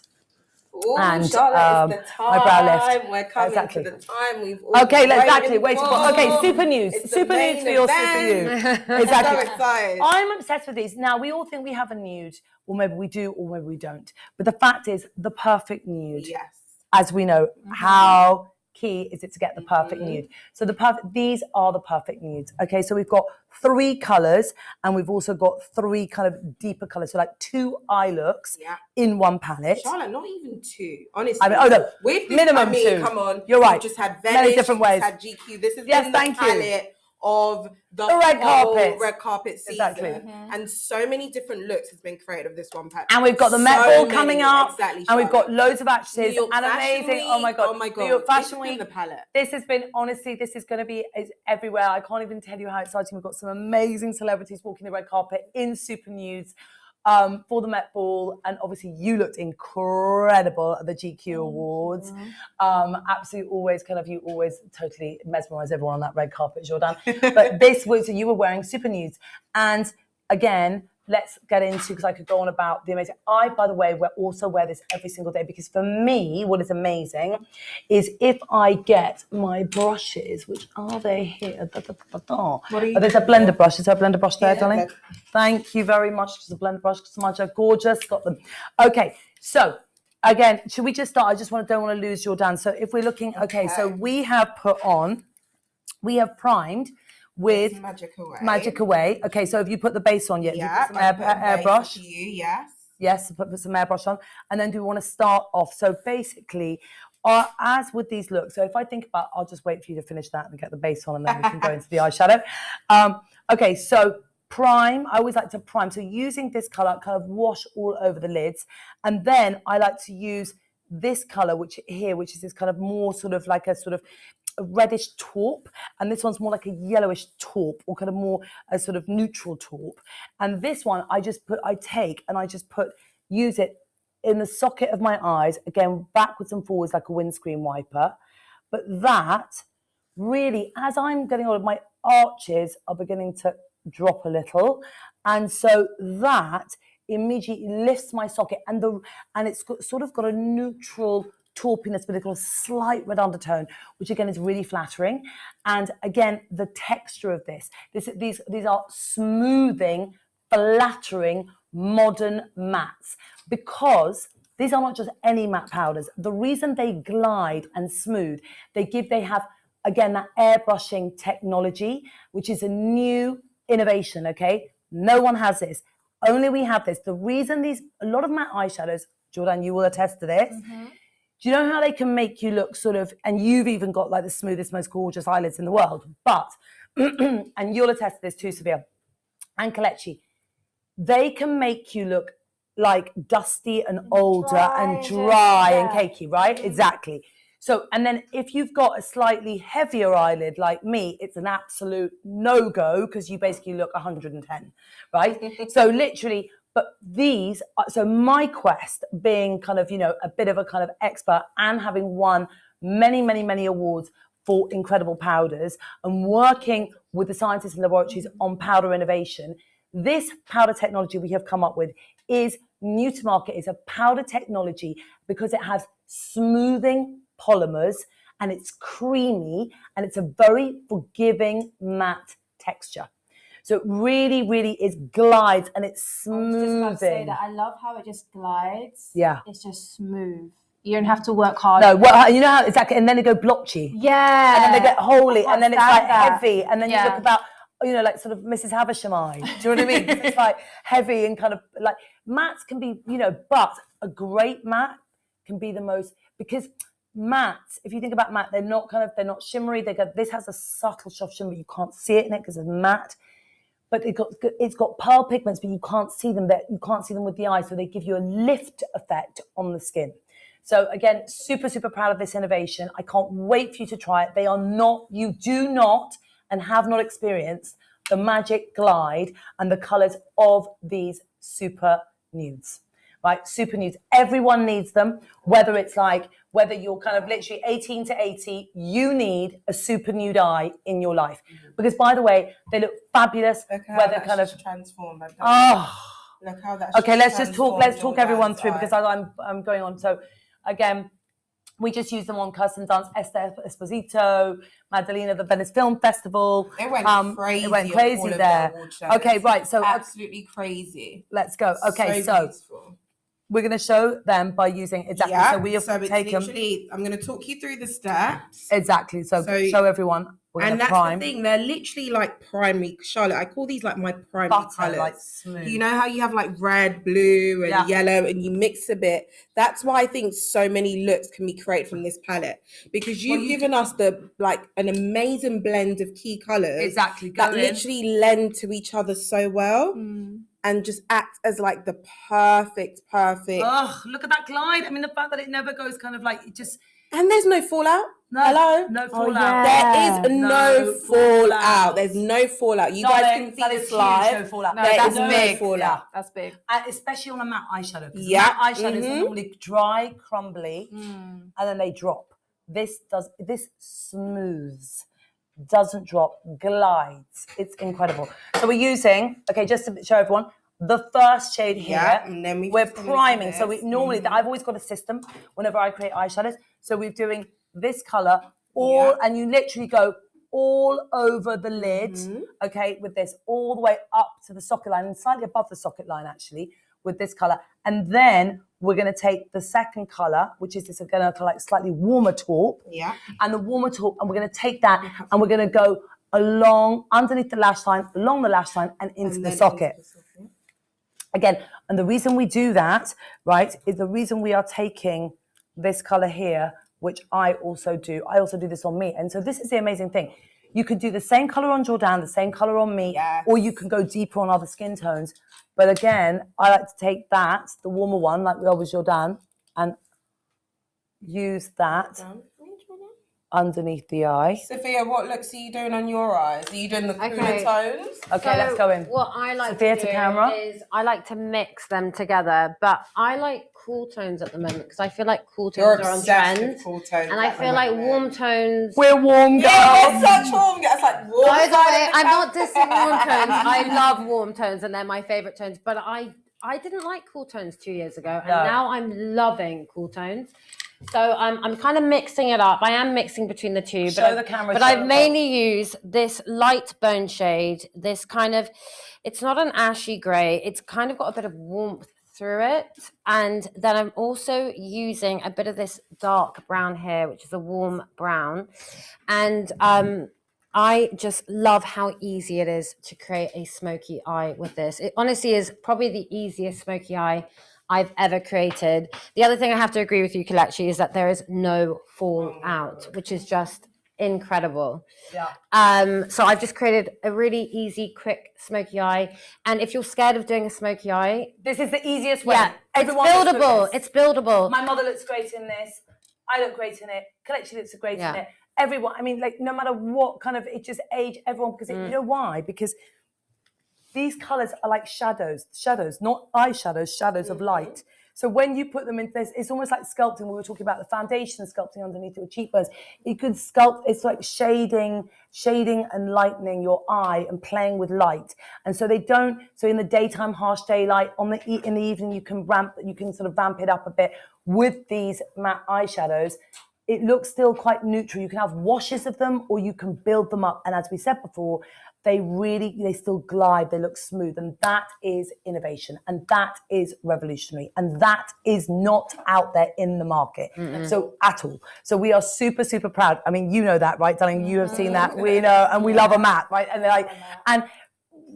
Ooh, and Charlotte, it's the time. my brow lift. We're coming exactly. to the time we've all Waiting for. Okay, super news. Super news for your super you. Exactly. I'm so excited. I'm obsessed with these. Now, we all think we have a nude, or maybe we do, or maybe we don't. But the fact is, the perfect nude. Yes. As we know, how key is it to get the perfect nude? So these are the perfect nudes. Okay, so we've got 3 colours, and we've also got 3 kind of deeper colours. So like 2 eye looks in one palette. Charlotte, not even 2. Honestly. I mean, oh no, with this, minimum 2. Come on. You're right. You've just had many different ways. Had GQ. This has Yes, been the thank you. palette of the red whole carpet. red carpet season. Exactly. And so many different looks has been created of this one palette. And we've got the Met Ball coming up. Exactly. And we've got loads of actresses. New York And Fashion amazing. Week. Oh my God. Oh my God. New York This Fashion has been Week. the palette. This has been, honestly, this is going to be everywhere. I can't even tell you how exciting. We've got some amazing celebrities walking the red carpet in super nudes for the Met Ball. And obviously you looked incredible at the GQ Awards. Absolutely you always totally mesmerize everyone on that red carpet, Jourdan. But you were wearing super nudes. And again, let's get into, because I could go on about the amazing. I, by the way, also wear this every single day, because for me, what is amazing is if I get my brushes, which are they here? There's a blender brush. Is there a blender brush there, darling? Thank you very much. There's a blender brush. Samantha, gorgeous. Got them. Okay, so again, should we just start? I just don't want to lose Jourdan. So if we're looking, okay, so we have primed with Magic Away. Okay, so have you put the base on yet? Yeah, some airbrush. Yes. Yes, put some airbrush on. And then do we want to start off? So basically, as with these looks, so if I think about, I'll just wait for you to finish that and get the base on, and then we can go into the eyeshadow. Okay, so prime. I always like to prime. So using this colour, kind of wash all over the lids. And then I like to use this colour, which is this kind of more sort of like a sort of a reddish taupe, and this one's more like a yellowish taupe, or kind of more a sort of neutral taupe. And this one use it in the socket of my eyes, again backwards and forwards like a windscreen wiper. But that really, as I'm getting older, my arches are beginning to drop a little, and so that immediately lifts my socket, and it's sort of got a neutral taupiness, but it's got a slight red undertone, which again is really flattering. And again, the texture of these are smoothing, flattering, modern mattes, because these are not just any matte powders. The reason they glide and smooth, they have, again, that airbrushing technology, which is a new innovation, okay? No one has this. Only we have this. The reason a lot of matte eyeshadows, Jourdan, you will attest to this, do you know how they can make you look sort of, and you've even got like the smoothest, most gorgeous eyelids in the world, but, and you'll attest to this too, Sophia, and Kelechi, they can make you look like dusty and older and dry and cakey, right? Exactly. So, and then if you've got a slightly heavier eyelid like me, it's an absolute no-go because you basically look 110, right? So literally, but these, so my quest being kind of, a bit of a kind of expert and having won many, many, many awards for incredible powders and working with the scientists and laboratories on powder innovation, this powder technology we have come up with is new to market. It's a powder technology because it has smoothing polymers and it's creamy and it's a very forgiving matte texture. So it really, really is glides and it's smoothing. I was just about to say that I love how it just glides. Yeah. It's just smooth. You don't have to work hard. No, well, you know how exactly, and then they go blotchy. Yeah. And then they get holy, and then it's like that. heavy, and then you look about, like sort of Mrs. Havisham eye. Do you know what I mean? It's like heavy and kind of like mattes can be, but a great matte can be the most, because mattes, if you think about matte, they're not shimmery. This has a subtle soft shimmer, but you can't see it in it because it's matte. But it's got pearl pigments, but you can't see them. You can't see them with the eye, so they give you a lift effect on the skin. So again, super, super proud of this innovation. I can't wait for you to try it. You do not and have not experienced the magic glide and the colors of these super nudes, right? Super nudes. Everyone needs them, whether you're kind of literally 18 to 80, you need a super nude eye in your life. Because by the way, they look fabulous. Look how whether that's kind of transformed. Look how that's okay, let's talk transformed everyone Jourdan's through eye. because I'm going on. So again, we just used them on Kirsten Dunst, Esther Esposito, Madalena, the Venice Film Festival. It went crazy. It went crazy all of there. award shows. Okay, right. So Absolutely crazy. let's go. Okay, so beautiful. we're going to show them by using exactly. Yeah, So we have it's taken literally, I'm going to talk you through the steps. exactly. So show everyone. We're And gonna that's prime. the thing, they're literally like primary. Charlotte, I call these like my primary Butter, colours. like smooth. You know how you have like red, blue, and yellow, and you mix a bit? That's why I think so many looks can be created from this palette. Because you've given us an amazing blend of key colours Exactly. that literally lend to each other so well. And just act as like the perfect. Oh, look at that glide. I mean, the fact that it never goes kind of like, it just... And there's no fallout. No, Hello? no fallout. There is no fallout. fallout. There's no fallout. You guys can see this live. No fallout. No, There that's is no big. fallout. That's big. Especially on a matte eyeshadow. Yeah. Matte eyeshadows are normally dry, crumbly, and then they drop. This smooths, doesn't drop, glides. It's incredible. So we're using, just to show everyone, the first shade here. Yeah, and then we're priming. So we normally, I've always got a system whenever I create eyeshadows. So we're doing this color and you literally go all over the lid, with this all the way up to the socket line and slightly above the socket line actually with this color. And then we're going to take the second color, which is this again, like slightly warmer taupe. Yeah. And the warmer taupe, and we're going to take that and we're going to go along underneath the lash line, along the lash line and into the socket. Again, and the reason we do that, right, is the reason we are taking this color here, which I also do this on me. And so this is the amazing thing. You could do the same color on Jourdan, the same color on me, or you can go deeper on other skin tones. But again, I like to take that, the warmer one, like we are with Jourdan, and use that underneath the eye. Sophia, what looks are you doing on your eyes? Are you doing the cooler tones? Okay, let's go in. What I like Sophia to to do camera. is I like to mix them together, but I like cool tones at the moment because I feel like cool You're tones are on obsessed trend, with cool tones. and I feel like warm tones. We're warm girls. Yeah, we're such warm girls. Like warm. By the way, I'm not dissing warm tones. I love warm tones, and they're my favorite tones. But I I didn't like cool tones 2 years ago, and No. now I'm loving cool tones. So I'm kind of mixing it up. I am mixing between the two. Show the camera, But show I've the mainly used this light bone shade. This kind of, it's not an ashy grey. It's kind of got a bit of warmth through it. And then I'm also using a bit of this dark brown here, which is a warm brown. And I just love how easy it is to create a smoky eye with this. It honestly is probably the easiest smoky eye I've ever created. The other thing I have to agree with you, Kelechi, is that there is no fallout, which is just incredible. Yeah. So I've just created a really easy, quick smoky eye. And if you're scared of doing a smoky eye, This is the easiest way. yeah, Everyone it's looks buildable. good. It's buildable. My mother looks great in this. I look great in it. Kelechi looks great Yeah. in it. Everyone, I mean, like, no matter what kind of, it just age everyone, because you know why? Because these colours are like shadows, not eyeshadows, shadows of light. So when you put them in this, it's almost like sculpting. We were talking about the foundation sculpting underneath your cheekbones. You could sculpt, it's like shading and lightening your eye and playing with light. And so they don't, so in the daytime, harsh daylight, in the evening, you can sort of vamp it up a bit with these matte eyeshadows. It looks still quite neutral. You can have washes of them or you can build them up. And as we said before, they still glide, they look smooth. And that is innovation. And that is revolutionary. And that is not out there in the market. So at all. So we are super, super proud. I mean, you know that, right, darling? You have seen that. We know, and we love a matte, right? And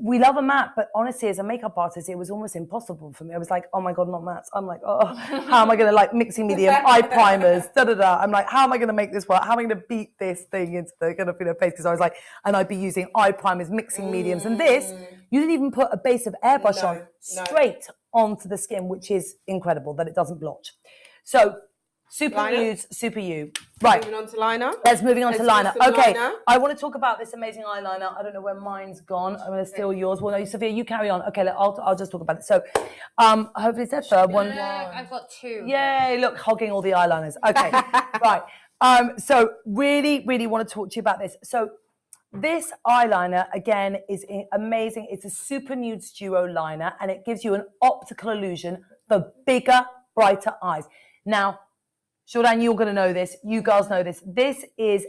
we love a matte, but honestly, as a makeup artist, it was almost impossible for me. I was like, oh my God, not mattes. I'm like, oh, how am I going to like mixing medium, eye primers, da-da-da. I'm like, how am I going to make this work? How am I going to beat this thing into the kind of face? Because I was like, and I'd be using eye primers, mixing mediums. And this, you didn't even put a base of airbrush on straight onto the skin, which is incredible that it doesn't blotch. So, super nudes, super you. Right. Moving on to liner. Moving on to liner. some Okay. liner. I want to talk about this amazing eyeliner. I don't know where mine's gone. I'm going to steal yours. Well, no, Sophia, you carry on. Okay, I'll just talk about it. So, hopefully it's there. One. I've got two. Yay, look, hogging all the eyeliners. Okay, right. So really, really want to talk to you about this. So this eyeliner, again, is amazing. It's a super nudes duo liner, and it gives you an optical illusion for bigger, brighter eyes. Now, Jourdan, you're going to know this. You girls know this. This is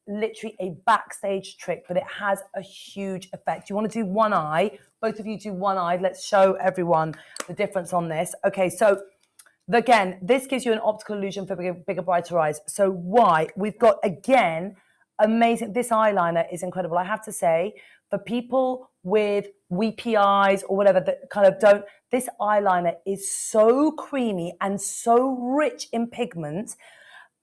literally a backstage trick, but it has a huge effect. You want to do one eye. Both of you do one eye. Let's show everyone the difference on this. Okay, so again, this gives you an optical illusion for bigger, brighter eyes. So why? We've got, again, amazing. This eyeliner is incredible. I have to say, for people with weepy eyes or whatever that kind of don't, this eyeliner is so creamy and so rich in pigment,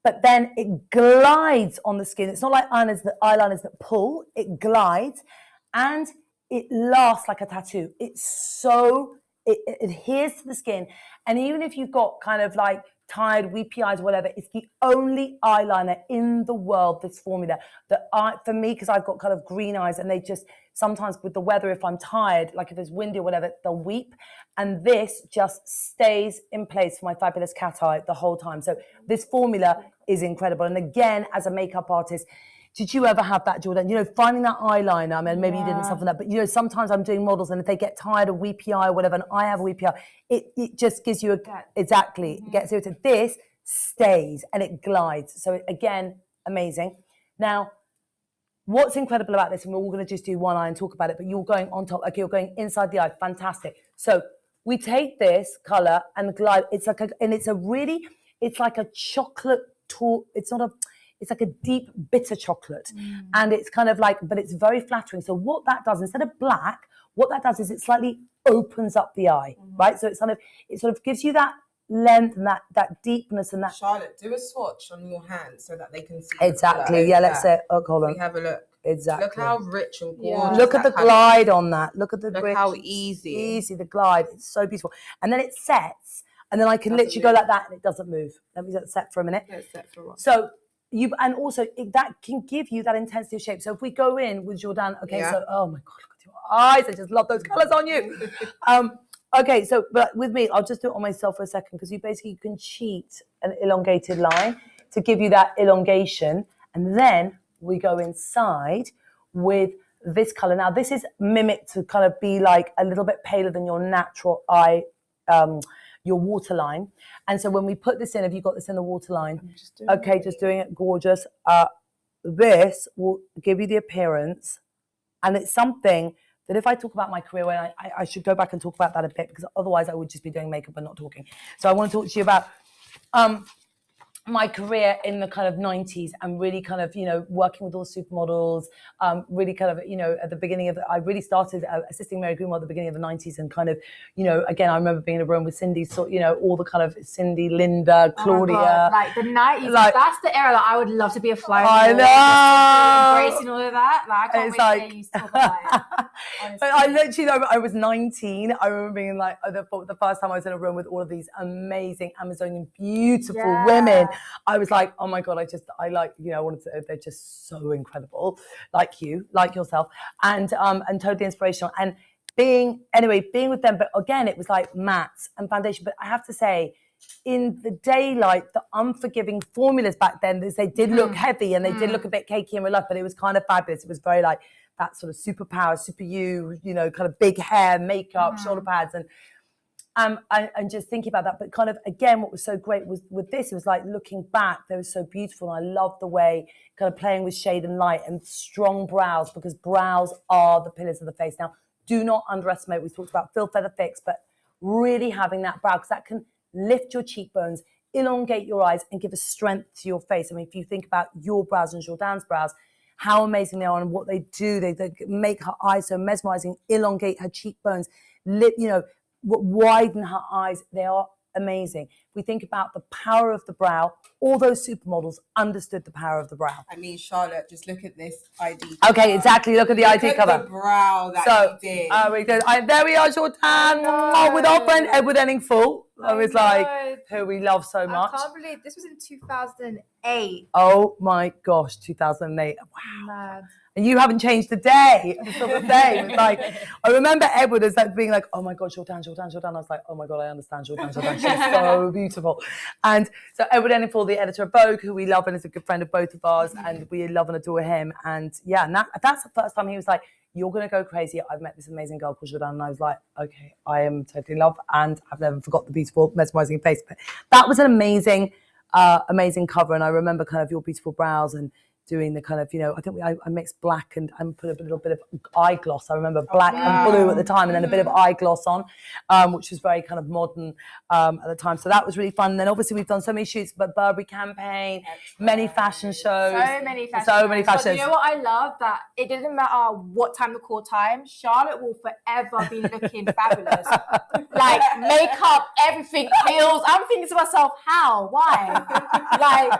but then it glides on the skin. It's not like eyeliners that pull, it glides and it lasts like a tattoo. It adheres to the skin. And even if you've got kind of like tired, weepy eyes, whatever, it's the only eyeliner in the world, this formula, that for me, because I've got kind of green eyes and they just, sometimes with the weather, if I'm tired, like if it's windy or whatever, they'll weep. And this just stays in place for my fabulous cat eye the whole time. So this formula is incredible. And again, as a makeup artist, did you ever have that, Jourdan? You know, finding that eyeliner, I mean, maybe you didn't suffer that, but you know, sometimes I'm doing models and if they get tired of weepy eye or whatever, and I have a weepy eye, it just gives you it gets irritated. This stays and it glides. So again, amazing. Now, what's incredible about this, and we're all going to just do one eye and talk about it, but you're going on top, okay, you're going inside the eye, fantastic. So we take this color and glide, it's like a chocolate it's like a deep bitter chocolate and it's kind of like, but it's very flattering. So what that does, instead of black, what that does is it slightly opens up the eye, right? So it sort of gives you that length and that deepness and that. Charlotte, do a swatch on your hand so that they can see. Exactly. Yeah, let's say, hold on. We have a look. Exactly. Look how rich and gorgeous. Look at the glide on that. Look how easy. The glide. It's so beautiful. And then it sets, and then I can literally go like that and it doesn't move. Let me just set for a minute. Let's set for a while. So and also that can give you that intensity of shape. So if we go in with Jourdan, okay, so oh my God, look at your eyes. I just love those colours on you. Okay, so but with me, I'll just do it on myself for a second because you can cheat an elongated line to give you that elongation. And then we go inside with this color. Now this is mimicked to kind of be like a little bit paler than your natural eye, your waterline. And so when we put this in, have you got this in the waterline? Just doing it gorgeous. This will give you the appearance, and it's something that if I talk about my career, when I should go back and talk about that a bit, because otherwise I would just be doing makeup and not talking. So I want to talk to you about my career in the kind of 90s and really kind of, working with all the supermodels, really kind of, at the beginning of I really started assisting Mary Greenwell at the beginning of the 90s and kind of, again, I remember being in a room with Cindy, so, all the kind of Cindy, Linda, Claudia. Oh my God. Like the 90s, that's the era that I would love to be a fly on. I know. Embracing all of that. Like, I can't wait to hear you talk about it. But I literally know I was 19. I remember being like, the first time I was in a room with all of these amazing Amazonian, beautiful women. I was like, oh my God, I like, they're just so incredible, like you, like yourself, and totally inspirational. And being with them, but again, it was like mattes and foundation. But I have to say, in the daylight, the unforgiving formulas back then, they did look heavy and they did look a bit cakey in real life, but it was kind of fabulous. It was very like that sort of superpower, super you, kind of big hair, makeup, shoulder pads, and just thinking about that. But kind of, again, what was so great was with this, it was like looking back, they were so beautiful. And I love the way kind of playing with shade and light and strong brows, because brows are the pillars of the face. Now, do not underestimate, we talked about Fill Feather Fix, but really having that brow, because that can lift your cheekbones, elongate your eyes, and give a strength to your face. I mean, if you think about your brows and Jourdan's brows, how amazing they are and what they do. They make her eyes so mesmerizing, elongate her cheekbones, widen her eyes. They are amazing. If we think about the power of the brow, all those supermodels understood the power of the brow. I mean, Charlotte, just look at this ID. Okay, exactly. Look at the ID cover. The brow that you did. There we are, Jourdan, with our friend Edward Enningful. I was like, who we love so much. I can't believe this was in 2008. Oh my gosh, 2008. Wow. Mad. And you haven't changed a day. It's still the same. It's like, I remember Edward as like being like, oh my God, Jourdan. I was like, oh my God, I understand Jourdan. She's so beautiful. And so Edward Enningful, the editor of Vogue, who we love and is a good friend of both of ours, and we love and adore him. And yeah, and that's the first time he was like, you're going to go crazy. I've met this amazing girl called Jourdan. And I was like, okay, I am totally in love. And I've never forgot the beautiful, mesmerizing face. But that was an amazing, amazing cover. And I remember kind of your beautiful brows and doing the kind of, I think I mixed black and put a little bit of eye gloss. I remember black and blue at the time, and then a bit of eye gloss on, which was very kind of modern at the time. So that was really fun. And then obviously we've done so many shoots, but Burberry campaign, many fashion shows. So many fashion shows. You know what I love? That it doesn't matter what time the call time, Charlotte will forever be looking fabulous. Like makeup, everything, heels. I'm thinking to myself, how? Why? Like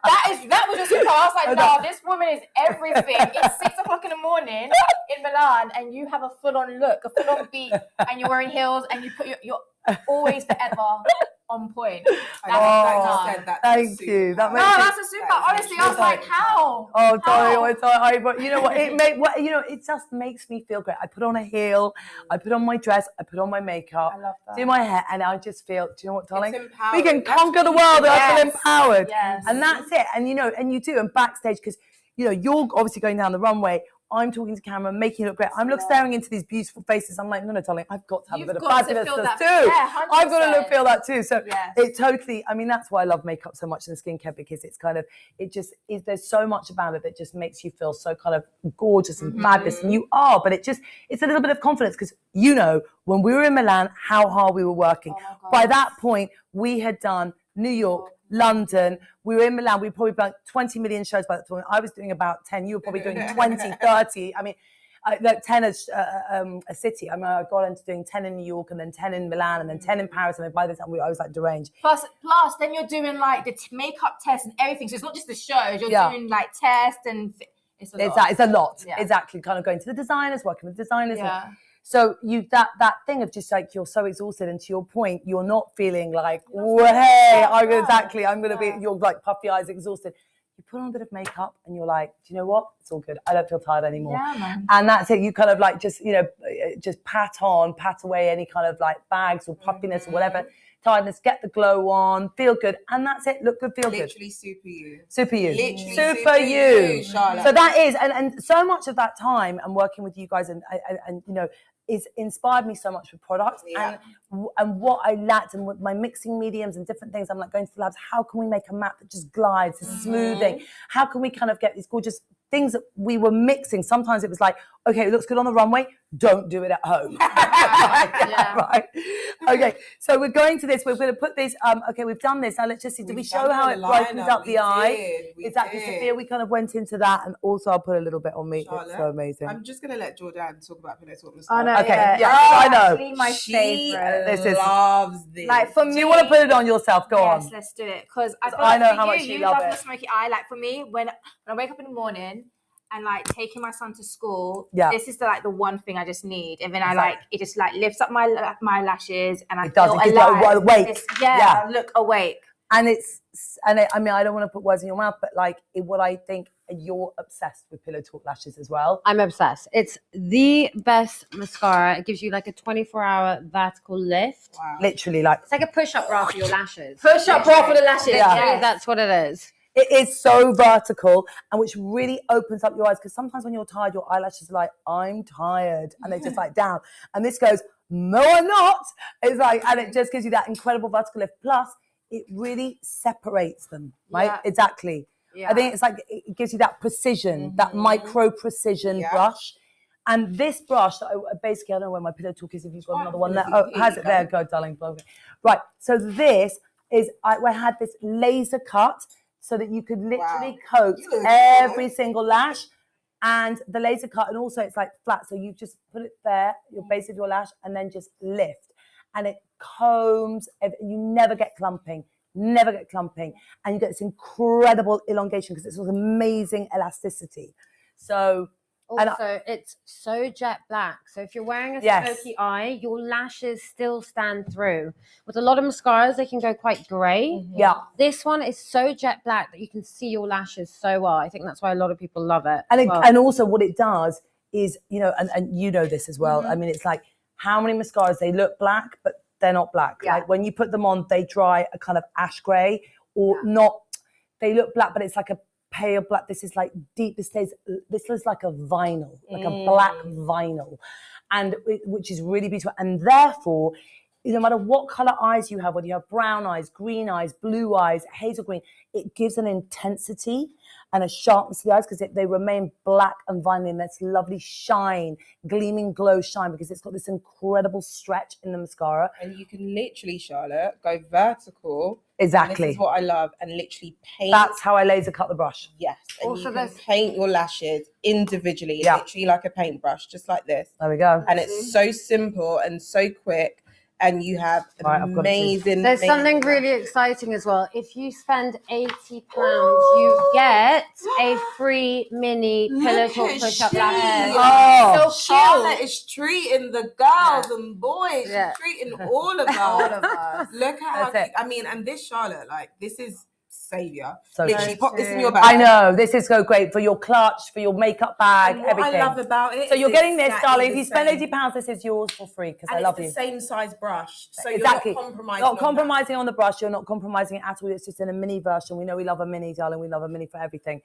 that was just, I was like, no, this woman is everything. It's 6 o'clock in the morning in Milan, and you have a full-on look, a full-on beat, and you're wearing heels, and you put you're always forever on point. Thank you. That's a super. Honestly, I was like, how? Oh, sorry. But you know what? It just makes me feel great. I put on a heel, I put on my dress, I put on my makeup, I love that. do my hair, and I just feel. Do you know what, darling? It's We can empowering. conquer the world. I feel empowered. Yes. And that's it. And and you do. And backstage, because you're obviously going down the runway. I'm talking to camera, making it look great. I'm staring into these beautiful faces. I'm like, no, darling, I've got to have a bit of fabulousness too. Yeah, I've got to feel that too. So yes. it totally, I mean, that's why I love makeup so much and skincare, because it's kind of, there's so much about it that just makes you feel so kind of gorgeous and fabulous. And you are, but it's a little bit of confidence, because when we were in Milan, how hard we were working. By that point, we had done New York, London, we were in Milan, we were probably about 20 million shows by that time. I was doing about 10, you were probably doing 20, 30. I mean, 10 a city. I mean, I got into doing 10 in New York, and then 10 in Milan, and then 10 in Paris. I mean, by the time I was like deranged. Plus, then you're doing like the makeup tests and everything. So it's not just the shows, you're doing like tests and it's a lot. It's a lot. Yeah. Exactly. Kind of going to the designers, working with designers. Yeah. So that thing of just like, you're so exhausted, and to your point, you're not feeling like, I'm going to be, you're like puffy eyes, exhausted. You put on a bit of makeup and you're like, do you know what? It's all good. I don't feel tired anymore. Yeah, man. And that's it. You kind of like just pat away any kind of like bags or puffiness or whatever. tiredness, get the glow on, feel good, and that's it. Look good, feel good. Literally super you. Super you. Literally super you. Charlotte. So that is, and so much of that time and working with you guys and you know, is inspired me so much with products and what I lacked and with my mixing mediums and different things. I'm like going to labs. How can we make a matte that just glides, is smoothing? How can we kind of get these gorgeous things that we were mixing? Sometimes it was like, okay, it looks good on the runway. Don't do it at home. Right. Okay. So we're going to this. We're going to put this. Okay, we've done this. Now let's just see. Did we show how it brightens up the eye? Exactly, Sophia. We kind of went into that, and also I'll put a little bit on me. Charlotte, it's so amazing. I'm just going to let Jourdan talk about Pillow Talk. Oh, no, Okay. yeah. I know. Actually, my favorite. This is loves this. Like for Do me, you want to put it on yourself? Go yes, on. let's do it. Because I know how much you love the it. smoky eye. Like for me, when I wake up in the morning and like taking my son to school, this is the one thing I just need. And then it just like lifts up my lashes and I feel alive. Awake. I look awake. And I mean, I don't want to put words in your mouth, but like what I think you're obsessed with Pillow Talk lashes as well. I'm obsessed. It's the best mascara. It gives you like a 24-hour vertical lift. Wow. Literally, like It's like a push-up bra for your lashes. Push-up bra for the lashes. Yeah, that's what it is. it is so vertical, and which really opens up your eyes, because sometimes when you're tired, your eyelashes are like, I'm tired, and they just like down. And this goes, no, I'm not. It's like, and it just gives you that incredible vertical lift. Plus, it really separates them, right? Yeah. Exactly. Yeah. I think it's like it gives you that precision, that micro precision brush. And this brush, basically, I don't know where my Pillow Talk is. If you've got another one there, has it there? Go, darling. Right. So this is I had this laser cut so that you could literally coat every single lash, and the laser cut, and also it's like flat, so you just put it there, your base of your lash, and then just lift, and it combs. You never get clumping. Never get clumping, and you get this incredible elongation because it's this amazing elasticity. So, also, it's so jet black. So if you're wearing a smoky eye, your lashes still stand through. With a lot of mascaras, they can go quite grey. Yeah. This one is so jet black that you can see your lashes so well. I think that's why a lot of people love it. And also what it does is, you know, and you know this as well. I mean, it's like how many mascaras, they look black, but they're not black. Yeah. Like when you put them on, they dry a kind of ash grey, or not. They look black, but it's like a pale black. This is like deep. This is like a vinyl, like a black vinyl, and which is really beautiful. And therefore, no matter what color eyes you have, whether you have brown eyes, green eyes, blue eyes, hazel green, it gives an intensity and a sharpness to the eyes, because they remain black and vinyl, and that's lovely shine, gleaming glow shine, because it's got this incredible stretch in the mascara. And you can literally, Charlotte, go vertical. Exactly. This is what I love, and literally paint. That's how I laser cut the brush. Yes. And Also, you can paint your lashes individually, Yeah. literally like a paintbrush, just like this. There we go. And it's so simple and so quick, and you have amazing. There's something really exciting as well. If you spend £80, you get a free mini Pillow Talk push-up lashes. Oh, So Charlotte is treating the girls and boys. Yeah. She's treating all of us. All of us. Look at That's it. I mean, and this Charlotte, like, this is savior. So Literally, true. pop this in your bag. I know, this is so great for your clutch, for your makeup bag, And what everything. I love about it. So you're is getting this, exactly darling. If the you spend same. £80, this is yours for free, because I And love it's you. the same size brush, so Exactly. you're not compromising. Not compromising on the brush. You're not compromising it at all. It's just in a mini version. We know we love a mini, darling. We love a mini for everything.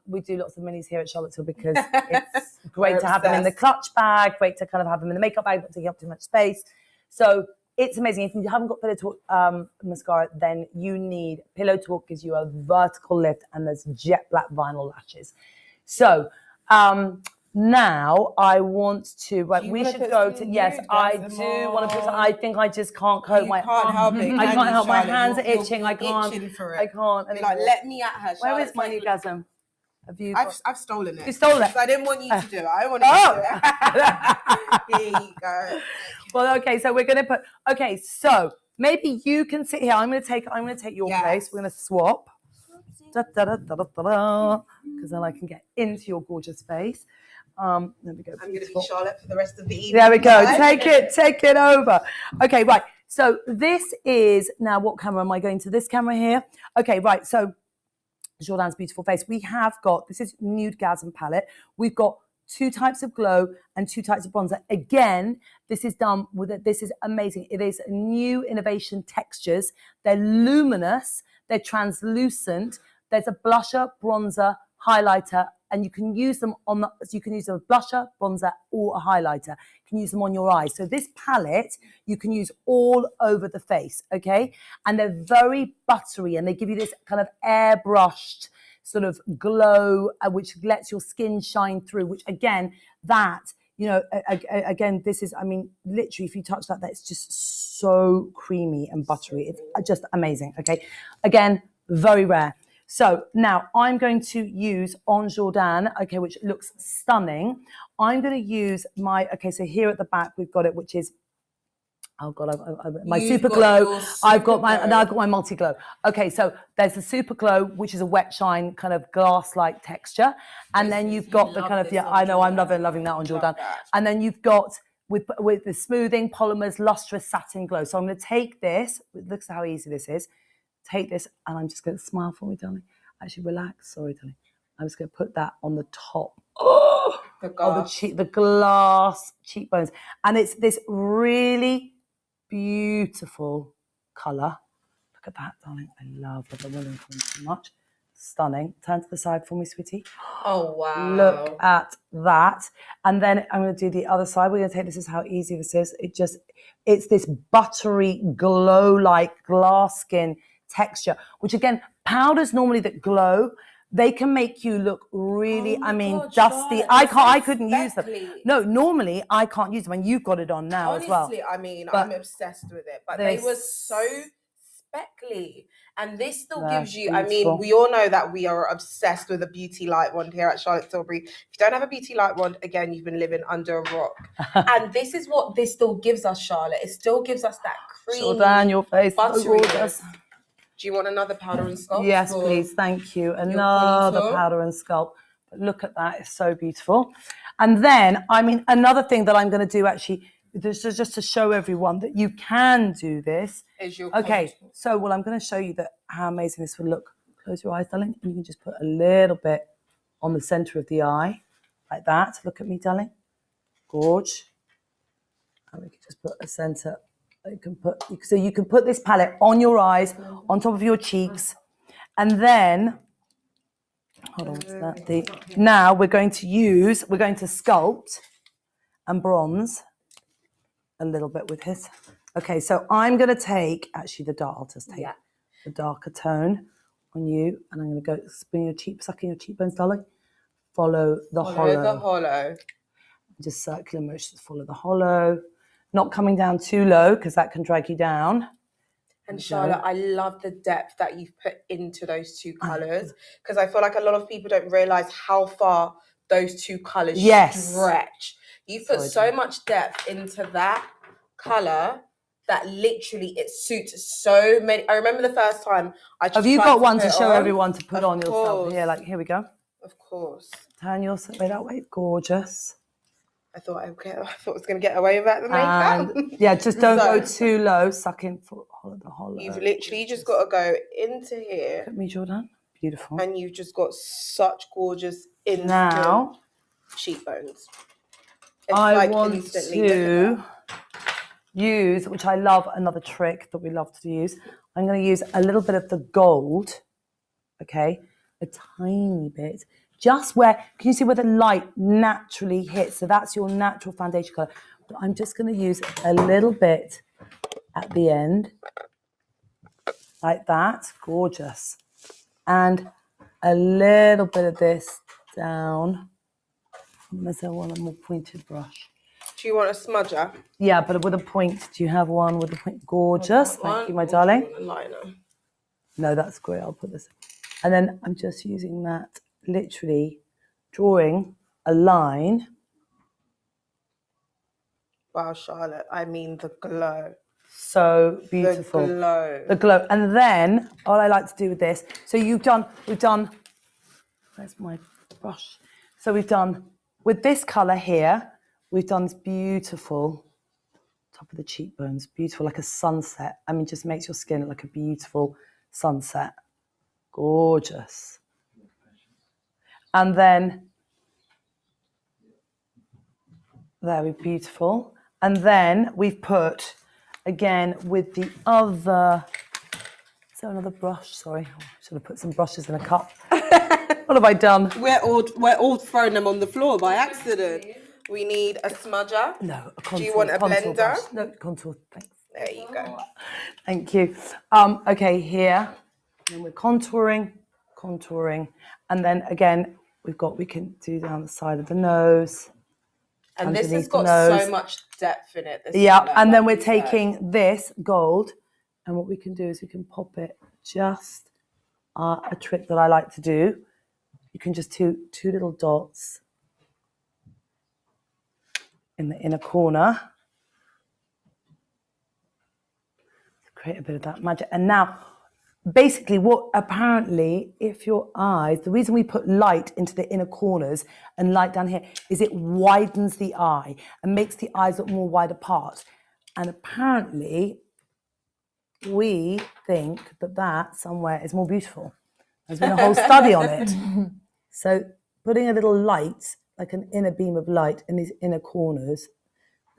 We do lots of minis here at Charlottesville because it's great to have them in the clutch bag, great to kind of have them in the makeup bag, not taking up too much space. So it's amazing. If you haven't got Pillow Talk mascara, then you need Pillow Talk. Gives you a vertical lift, and there's jet black vinyl lashes. So now I want to. Right, we should go to. Yes, I do want to put. I think I just can't cope. You can't help it. I can't help. My Charlotte? hands are You're itching. I can't. itching for it. I can't. Be like, let me at her. Where Charlotte, is my take- orgasm? Have you? I've stolen it. You stole it. So I didn't want you to do it. I wanted you to do it. Here you go. Well, okay, so we're gonna put. Okay, so maybe you can sit here. I'm gonna take your place. We're gonna swap. Because then I can get into your gorgeous face. There we go. I'm going to be Charlotte for the rest of the evening. There we go. Right? Take it over. Okay, right. So this is now, what camera am I going to? This camera here. Okay, right. So Jourdan's beautiful face. We have got, this is Nude Gasm palette. We've got 2 types of glow and 2 types of bronzer. Again, this is done with it. This is amazing. It is new innovation textures. They're luminous, they're translucent. There's a blusher, bronzer, highlighter, and you can use them on the, so you can use a blusher, bronzer, or a highlighter. You can use them on your eyes. So this palette you can use all over the face, okay? And they're very buttery, and they give you this kind of airbrushed sort of glow, which lets your skin shine through, which again, that, you know, again, this is, I mean, literally, if you touch that, that's just so creamy and buttery. It's just amazing, okay? Again, very rare. So now I'm going to use on Jourdan, okay, which looks stunning. I'm going to use my, okay, so here at the back, we've got it, which is, oh God, my Super Glow. I've got my Multi Glow. Okay, so there's the Super Glow, which is a wet shine kind of glass-like texture. And then you've got the kind of, yeah, I know, I'm loving that on Jourdan. And then you've got, with the smoothing polymers, lustrous satin glow. So I'm going to take this, look how easy this is. Take this, and I'm just going to smile for me, darling. Actually, relax. Sorry, darling. I'm just going to put that on the top of the glass cheekbones. And it's this really beautiful colour. Look at that, darling. I love the women so much. Stunning. Turn to the side for me, sweetie. Oh, wow. Look at that. And then I'm going to do the other side. We're going to take, this is how easy this is. It's this buttery, glow-like glass skin texture, which again, powders normally that glow, they can make you look really, dusty. I couldn't use them. No, normally I can't use them, and you've got it on now as well. Honestly, I mean, I'm obsessed with it, but they were so speckly. And this still gives you, beautiful. I mean, we all know that we are obsessed with a beauty light wand here at Charlotte Tilbury. If you don't have a beauty light wand, again, you've been living under a rock. And this is what this still gives us, Charlotte. It still gives us that cream. Jourdan, your face is gorgeous. Do you want another powder and sculpt? Yes, please. Thank you. Another powder and sculpt. But look at that. It's so beautiful. And then, I mean, another thing that I'm going to do actually, this is just to show everyone that you can do this. Okay. So, well, I'm going to show you how amazing this will look. Close your eyes, darling. And you can just put a little bit on the center of the eye, like that. Look at me, darling. Gorge. And we can just put a center. You can put this palette on your eyes, on top of your cheeks, and then hold on. Now we're going to sculpt and bronze a little bit with his. Okay, so I'm going to take I'll just take the darker tone on you, and I'm going to go sucking your cheekbones, darling. Follow the hollow. Just circular motions. Follow the hollow. Not coming down too low, because that can drag you down. And Charlotte, I love the depth that you've put into those two colours, because I feel like a lot of people don't realise how far those two colours stretch. You put so much depth into that colour that literally it suits so many. I remember the first time I just Have you got one to show everyone to put on yourself? Here we go. Of course. Turn yourself that way. Gorgeous. I thought I was going to get away with that. The makeup. Yeah, just don't go too low. Suck in for the hollow. You've literally just got to go into here. Look at me, Jourdan. Beautiful. And you've just got such gorgeous cheekbones. I want to use, which I love, another trick that we love to use. I'm going to use a little bit of the gold. Okay, a tiny bit. Just where, can you see where the light naturally hits? So that's your natural foundation colour. But I'm just going to use a little bit at the end, like that. Gorgeous. And a little bit of this down. Unless I want a more pointed brush. Do you want a smudger? Yeah, but with a point. Do you have one with a point? Gorgeous. Thank you, my darling. No, that's great. I'll put this. And then I'm just using that. Literally drawing a line. Wow, Charlotte, I mean the glow. So beautiful. The glow. And then all I like to do with this, so we've done, where's my brush? So we've done, with this colour here, we've done this beautiful top of the cheekbones, beautiful, like a sunset. I mean, just makes your skin look like a beautiful sunset. Gorgeous. And then There we beautiful. And then we've put, again, with the other, so another brush, sorry. I should have put some brushes in a cup. What have I done? We're all throwing them on the floor by accident. We need a smudger. No, a contour. Do you want a contour blender? brush. No, contour, thanks. There you go. Thank you. Okay, here. And we're contouring. And then again, we can do down the side of the nose. And this has underneath the got nose. so much depth in it. This Yeah, colour, and then like we're you said. taking this gold, and what we can do is we can pop it just a trick that I like to do. You can just do two little dots in the inner corner to create a bit of that magic. And now, basically, what apparently, if your eyes, the reason we put light into the inner corners and light down here is it widens the eye and makes the eyes look more wide apart. And apparently, we think that somewhere is more beautiful. There's been a whole study on it. So putting a little light, like an inner beam of light in these inner corners,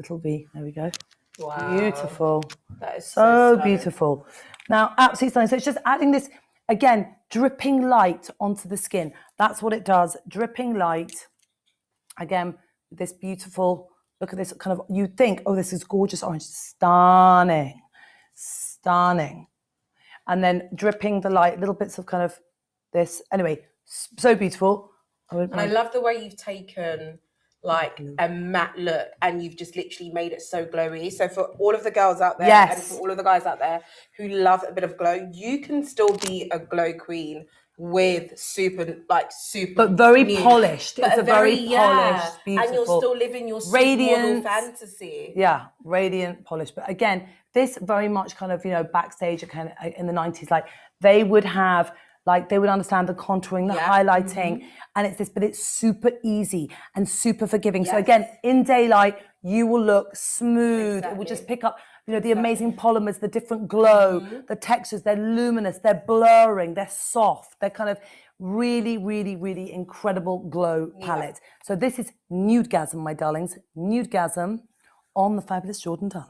it'll be, there we go. Wow. Beautiful. That is So stunning. beautiful. Now, absolutely stunning. So it's just adding this, again, dripping light onto the skin. That's what it does. Dripping light. Again, this beautiful, look at this kind of, you think, oh, this is gorgeous orange. Stunning. And then dripping the light, little bits of kind of this. Anyway, so beautiful. And I love the way you've taken like a matte look and you've just literally made it so glowy. So for all of the girls out there and for all of the guys out there who love a bit of glow, you can still be a glow queen with super but very nude. polished. But It's a very polished, beautiful. And you're still living your radiant supermodel fantasy. Yeah, radiant, polished. But again, this very much kind of, backstage kind of in the 90s, like they would have, like they would understand the contouring, the highlighting, and it's this, but it's super easy and super forgiving. So again, in daylight, you will look smooth. It will just pick up, the amazing polymers, the different glow, the textures, they're luminous, they're blurring, they're soft, they're kind of really, really, really incredible glow palette. So this is Nudegasm, my darlings. Nudegasm on the fabulous Jourdan Dunn.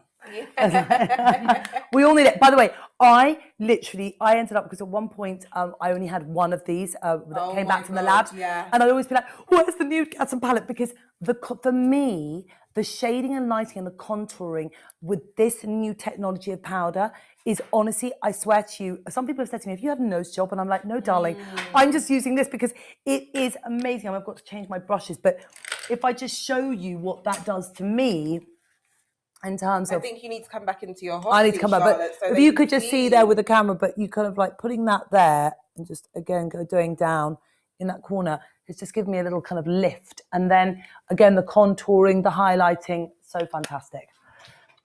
We all need it. By the way, I ended up, because at one point I only had one of these that came back from the lab, and I'd always be like, where's the Nudegasm palette? Because for me, the shading and lighting and the contouring with this new technology of powder is honestly, I swear to you, some people have said to me, have you had a nose job? And I'm like, no, darling, I'm just using this because it is amazing. I've got to change my brushes, but if I just show you what that does to me, in terms of, I think you need to come back into your hot I need to come back, but so if you could just see there with the camera, but you kind of like putting that there and just again going down in that corner, it's just giving me a little kind of lift. And then again, the contouring, the highlighting, so fantastic.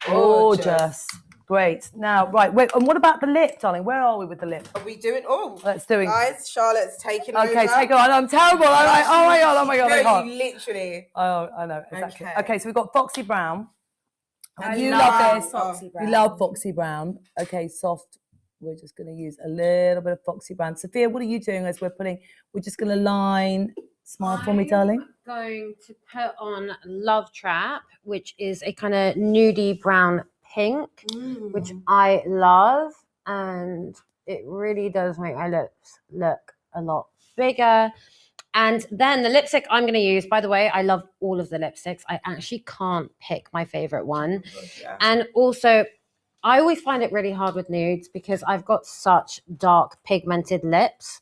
Gorgeous. Great. Now, right, wait, and what about the lip, darling? Where are we with the lip? Are we doing? Oh, let's do it. Guys, Charlotte's taking over. Okay, take it on. I'm terrible. I'm like, oh my god, I can't. You literally. Oh, I know, exactly. Okay, so we've got Foxy Brown. You love this. Foxy Brown. You love Foxy Brown. Okay, soft. We're just going to use a little bit of Foxy Brown. Sophia, what are you doing as we're just going to line, smile for me, darling? Going to put on Love Trap, which is a kind of nudie brown pink, which I love. And it really does make my lips look a lot bigger. And then the lipstick I'm going to use, by the way, I love all of the lipsticks. I actually can't pick my favorite one. And also, I always find it really hard with nudes because I've got such dark pigmented lips.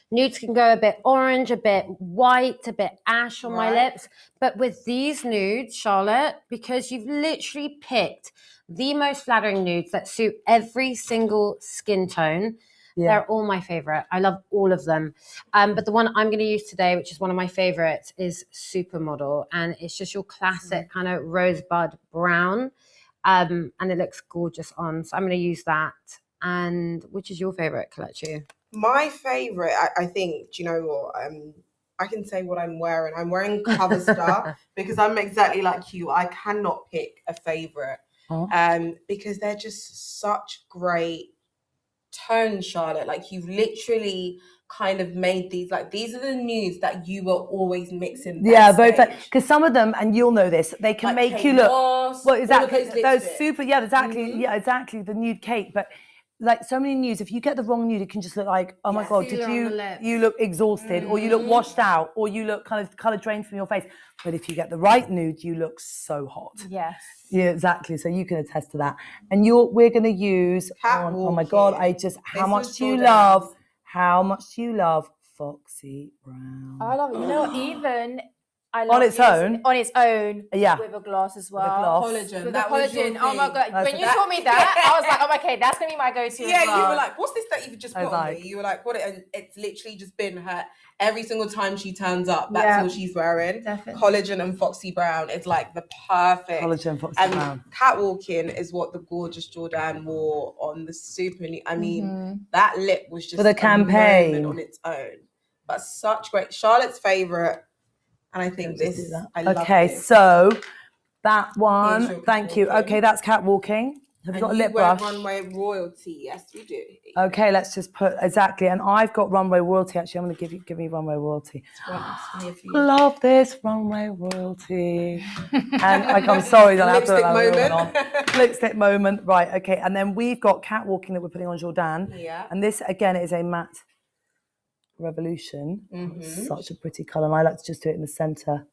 Nudes can go a bit orange, a bit white, a bit ash on my lips. But with these nudes, Charlotte, because you've literally picked the most flattering nudes that suit every single skin tone, they're all my favorite. I love all of them. But the one I'm going to use today, which is one of my favorites, is Supermodel. And it's just your classic kind of rosebud brown. And it looks gorgeous on. So I'm going to use that. And which is your favorite, Kelechi? My favorite, I think, do you know what? I can say what I'm wearing. I'm wearing Cover Star because I'm exactly like you. I cannot pick a favorite because they're just such great tones, Charlotte. Like you've literally kind of made these, like, these are the nudes that you were always mixing Yeah, both, backstage. because some of them, and you'll know this, they can Like make you look. Chaos, Well, exactly. all of those Those lipsticks. super, yeah, exactly. The nude cake, but like so many nudes, if you get the wrong nude, it can just look like, oh my god, did Sealer on the you lips. you look exhausted, or you look washed out, or you look kind of color drained from your face. But if you get the right nude, you look so hot. Yes. Yeah, exactly. So you can attest to that. And we're gonna use. Oh my god, how much do you love? How much do you love Foxy Brown? I love it. You know, even I love On its using own? it on its own, Yeah. with a gloss as well. With a gloss. Collagen. With That the was your collagen. Oh my thing. god! That's When a- you told me that, I was like, oh, okay, that's gonna be my go-to. Yeah, as well. you were like, what's this that you've just I put was on like- me? You were like, what? And it's literally just been her every single time she turns up. That's Yeah. all she's wearing. Definitely. Collagen and Foxy Brown is like the perfect. Collagen Foxy And Brown. catwalking is what the gorgeous Jourdan wore on the super. I mean, Mm-hmm. that lip was just For the a campaign. moment on its own. But such great. Charlotte's favorite, and I think Let's this. do that. I love Okay, this. so that Here's one. your Thank you. catwalking. Okay, that's catwalking. Have you got a And lip wear brush? runway royalty. Yes, we do. Okay, let's just put exactly. And I've got runway royalty. Actually, I'm going to give me runway royalty. Here for you. Love this runway royalty. And I'm sorry that I have to Lipstick allow it moment. on. Lipstick moment. Right. Okay. And then we've got catwalking that we're putting on Jourdan. Yeah. And this again is a matte revolution. Such a pretty color. And I like to just do it in the center.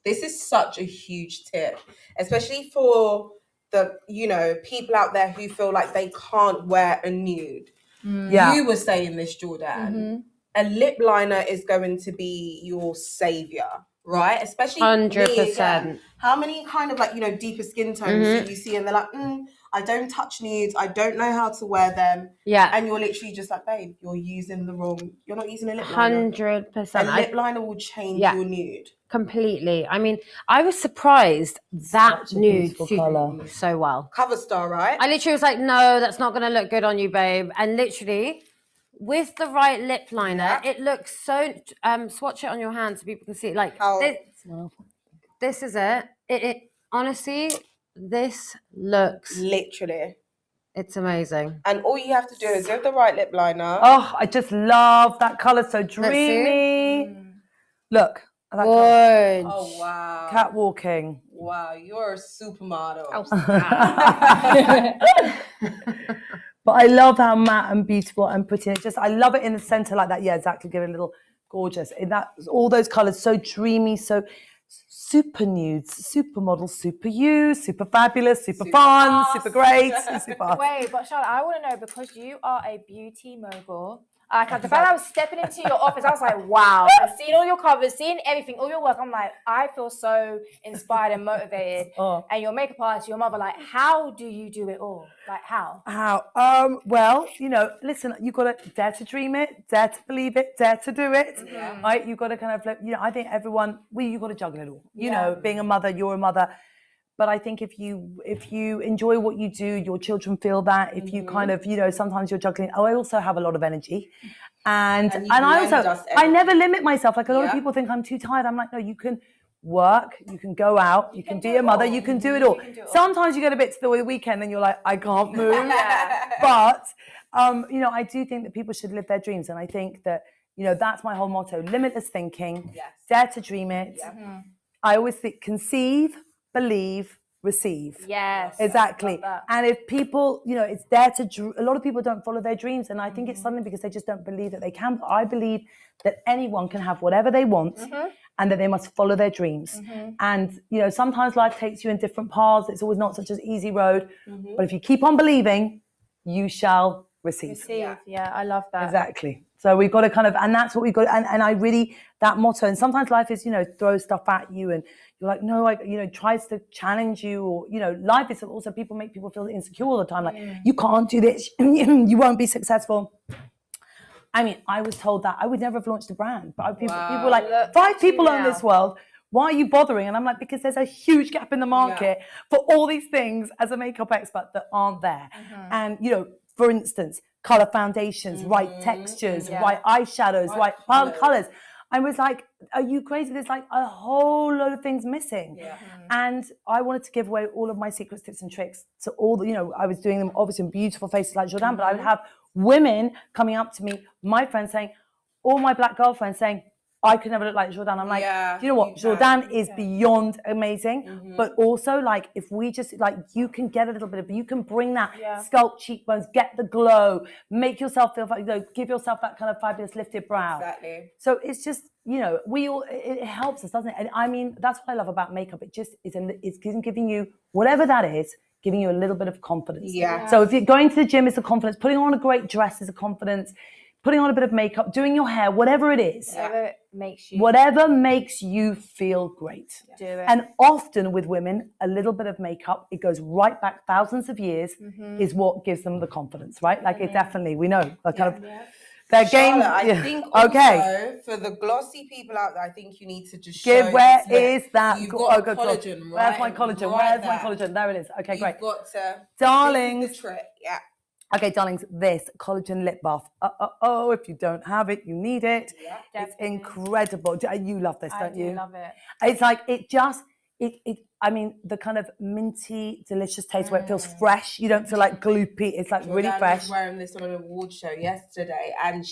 This is such a huge tip, especially for the, people out there who feel like they can't wear a nude. Yeah. You were saying this, Jourdan. A lip liner is going to be your savior, right? Especially 100%. again. How many kind of like, deeper skin tones do you see and they're like, I don't touch nudes, I don't know how to wear them. Yeah. And you're literally just like, babe, you're not using a lip liner. 100%. A lip liner will change Yeah. your nude. Completely. I mean, I was surprised that Such a nude beautiful suited colour. me so well. Cover star, right? I literally was like, no, that's not going to look good on you, babe. And literally, with the right lip liner, it looks so. Swatch it on your hand so people can see it. Like How- this is it. It honestly, this looks. Literally. It's amazing. And all you have to do is go with the right lip liner. Oh, I just love that color. So dreamy. Look. I like that. Gorge. Oh, wow. Catwalking. Wow, you're a supermodel. But I love how matte and beautiful and pretty. I love it in the center like that. Yeah, exactly. Give it a little gorgeous. In that, all those colors, so dreamy, so super nudes, supermodel, super you, super fabulous, super fun, us. super great, super us. Wait, but Charlotte, I want to know, because you are a beauty mogul. The fact I was stepping into your office, I was like, wow. And seeing all your covers, seeing everything, all your work, I'm like, I feel so inspired and motivated. Oh. And your makeup artist, your mother, like, how do you do it all? Like, how? How? Well, listen, you've got to dare to dream it, dare to believe it, dare to do it, right? You've got to kind of, I think everyone, you've got to juggle it all. Being a mother, you're a mother. But I think if you enjoy what you do, your children feel that. If you kind of, sometimes you're juggling. Oh, I also have a lot of energy. And you I lend also, us I energy. never limit myself. Like a lot of Yeah. people think I'm too tired. I'm like, no, you can work, you can go out, you can be a mother, you can do it all. Sometimes you get a bit to the weekend and you're like, I can't move. But, I do think that people should live their dreams. And I think that, that's my whole motto, limitless thinking, dare to dream it. I always think conceive, believe, receive. Yes. Exactly. Love that. And if people, it's there to, a lot of people don't follow their dreams. And I think it's something because they just don't believe that they can. But I believe that anyone can have whatever they want and that they must follow their dreams. And, sometimes life takes you in different paths. It's always not such an easy road. But if you keep on believing, you shall receive. Yeah, I love that. Exactly. So we've got to kind of, and that's what we've got. And I really, that motto, and sometimes life is, throws stuff at you and you're like, no, tries to challenge you, or, life is also, make people feel insecure all the time. Like, you can't do this, you won't be successful. I mean, I was told that I would never have launched a brand, but people were like, 5 people own this world. Why are you bothering? And I'm like, because there's a huge gap in the market for all these things as a makeup expert that aren't there. And, for instance, color foundations, right textures, right eyeshadows, right colors. I was like, are you crazy? There's like a whole load of things missing. And I wanted to give away all of my secrets, tips and tricks to all the, I was doing them obviously in beautiful faces like Jourdan, but I would have women coming up to me, my friends saying, all my black girlfriends saying, I could never look like Jourdan. I'm like, do you know what? Jourdan is beyond amazing. But also, like, if we just, like, you can get a little bit of, you can bring that sculpt cheekbones, get the glow, make yourself feel, you know, give yourself that kind of fabulous lifted brow. Exactly. So it's just, you know, it helps us, doesn't it? And I mean, that's what I love about makeup. It just is, it's giving you, whatever that is, giving you a little bit of confidence. Yeah. So if you're going to the gym, it's a confidence. Putting on a great dress is a confidence. Putting on a bit of makeup, doing your hair, whatever it is. Whatever makes you feel great. Do it. And often with women, a little bit of makeup, it goes right back thousands of years, is what gives them the confidence, right? Like it definitely, we know, that kind of, their game. Charlotte, I think also for the glossy people out there, I think you need to just show where this is that? You've got go, collagen, right? Where's my collagen? Right Where's my collagen? There it is. Okay, great. You've got to, Darlings. this is the trick, yeah. Okay, darlings, this collagen lip bath. Oh, if you don't have it, you need it. Yeah, it's incredible. You love this, don't you? I love it. It's like, I mean, the kind of minty, delicious taste where it feels fresh. You don't feel like gloopy. It's like really fresh. I was wearing this on an award show yesterday, and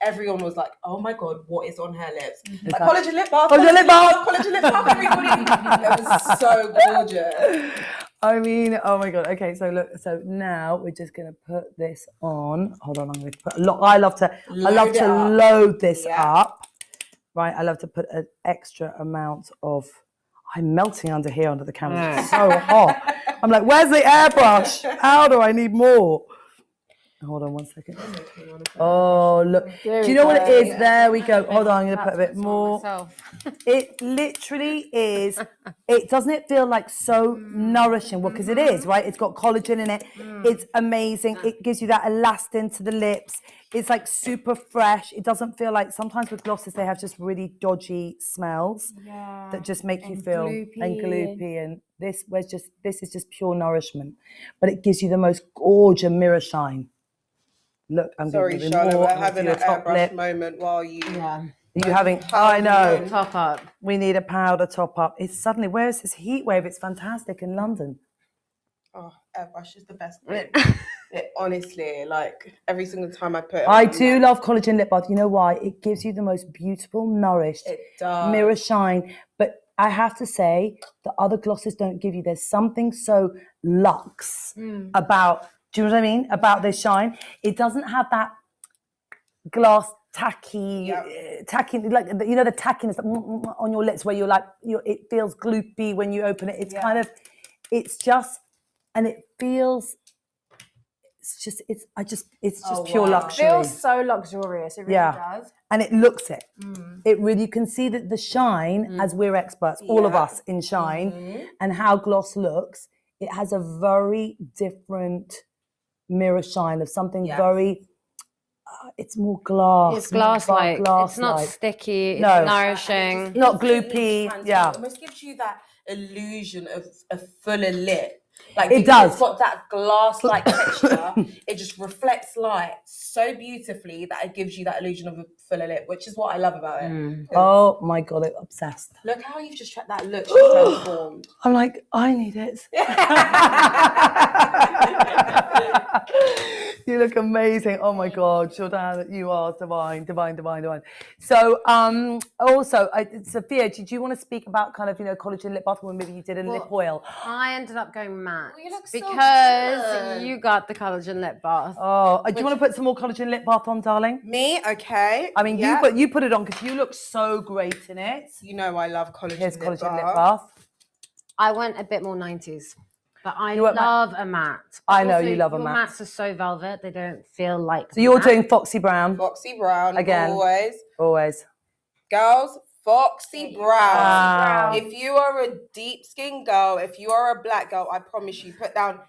everyone was like, oh my God, what is on her lips? Like, collagen lip bath, collagen lip bath, collagen lip bath, everybody. It was so gorgeous. I mean, oh my God. Okay, so look, so now we're just gonna put this on. Hold on, I'm gonna put a lot. I love to load this up. Right, I love to put an extra amount of. I'm melting under here under the camera. It's so hot. I'm like, where's the airbrush? How do I need more? Hold on 1 second. Oh, look. Do you know what it is? There we go. Hold on, I'm going to put a bit more. It literally is. Doesn't it feel like so nourishing? Well, because it is, right? It's got collagen in it. It's amazing. It gives you that elastin to the lips. It's like super fresh. It doesn't feel like, sometimes with glosses, they have just really dodgy smells that just make you feel gloopy. And this is just pure nourishment. But it gives you the most gorgeous mirror shine. Look, I'm sorry, Charlotte, we're having an airbrush moment while you. Yeah. You having? I know. Top up. We need a powder top up. It's suddenly, where is this heat wave? It's fantastic in London. Oh, airbrush is the best thing. It honestly, like every single time I put it. I do love collagen lip bath. You know why? It gives you the most beautiful, nourished mirror shine. But I have to say, the other glosses don't give you. There's something so luxe about. Do you know what I mean? About this shine. It doesn't have that glass tacky, like, you know, the tackiness on your lips where you're like, it feels gloopy when you open it. It's kind of, it's just, and it feels, it's just pure luxury. It feels so luxurious. It really does. And it looks it. It really, you can see that the shine, as we're experts, all of us in shine, and how gloss looks, it has a very different mirror shine of something very it's more glass. It's glass-like. It's not sticky. It's nourishing. Not gloopy. Yeah. It almost gives you that illusion of a fuller lip. Like it does. It's got that glass-like texture. It just reflects light so beautifully that it gives you that illusion of a fuller lip, which is what I love about it. Oh my God, I'm obsessed. Look how you've just tracked that look. She's transformed. I'm like, I need it. You look amazing. Oh my God, Jourdan, you are divine. So, also, Sophia, did you want to speak about kind of, you know, collagen lip bath, or maybe you did a lip oil? I ended up going matte look because you got the collagen lip bath. Oh, do you want to put some more collagen lip bath on, darling? Me? Okay. I mean, you put it on because you look so great in it. You know I love collagen Here's lip collagen lip bath. bath. I went a bit more 90s. But I love a matte. I know Also, you love a your matte. mattes are so velvet, they don't feel like So you're matte. doing Foxy Brown. Foxy Brown. Again. Always. Girls, Foxy Brown. If you are a deep skin girl, if you are a black girl, I promise you, put down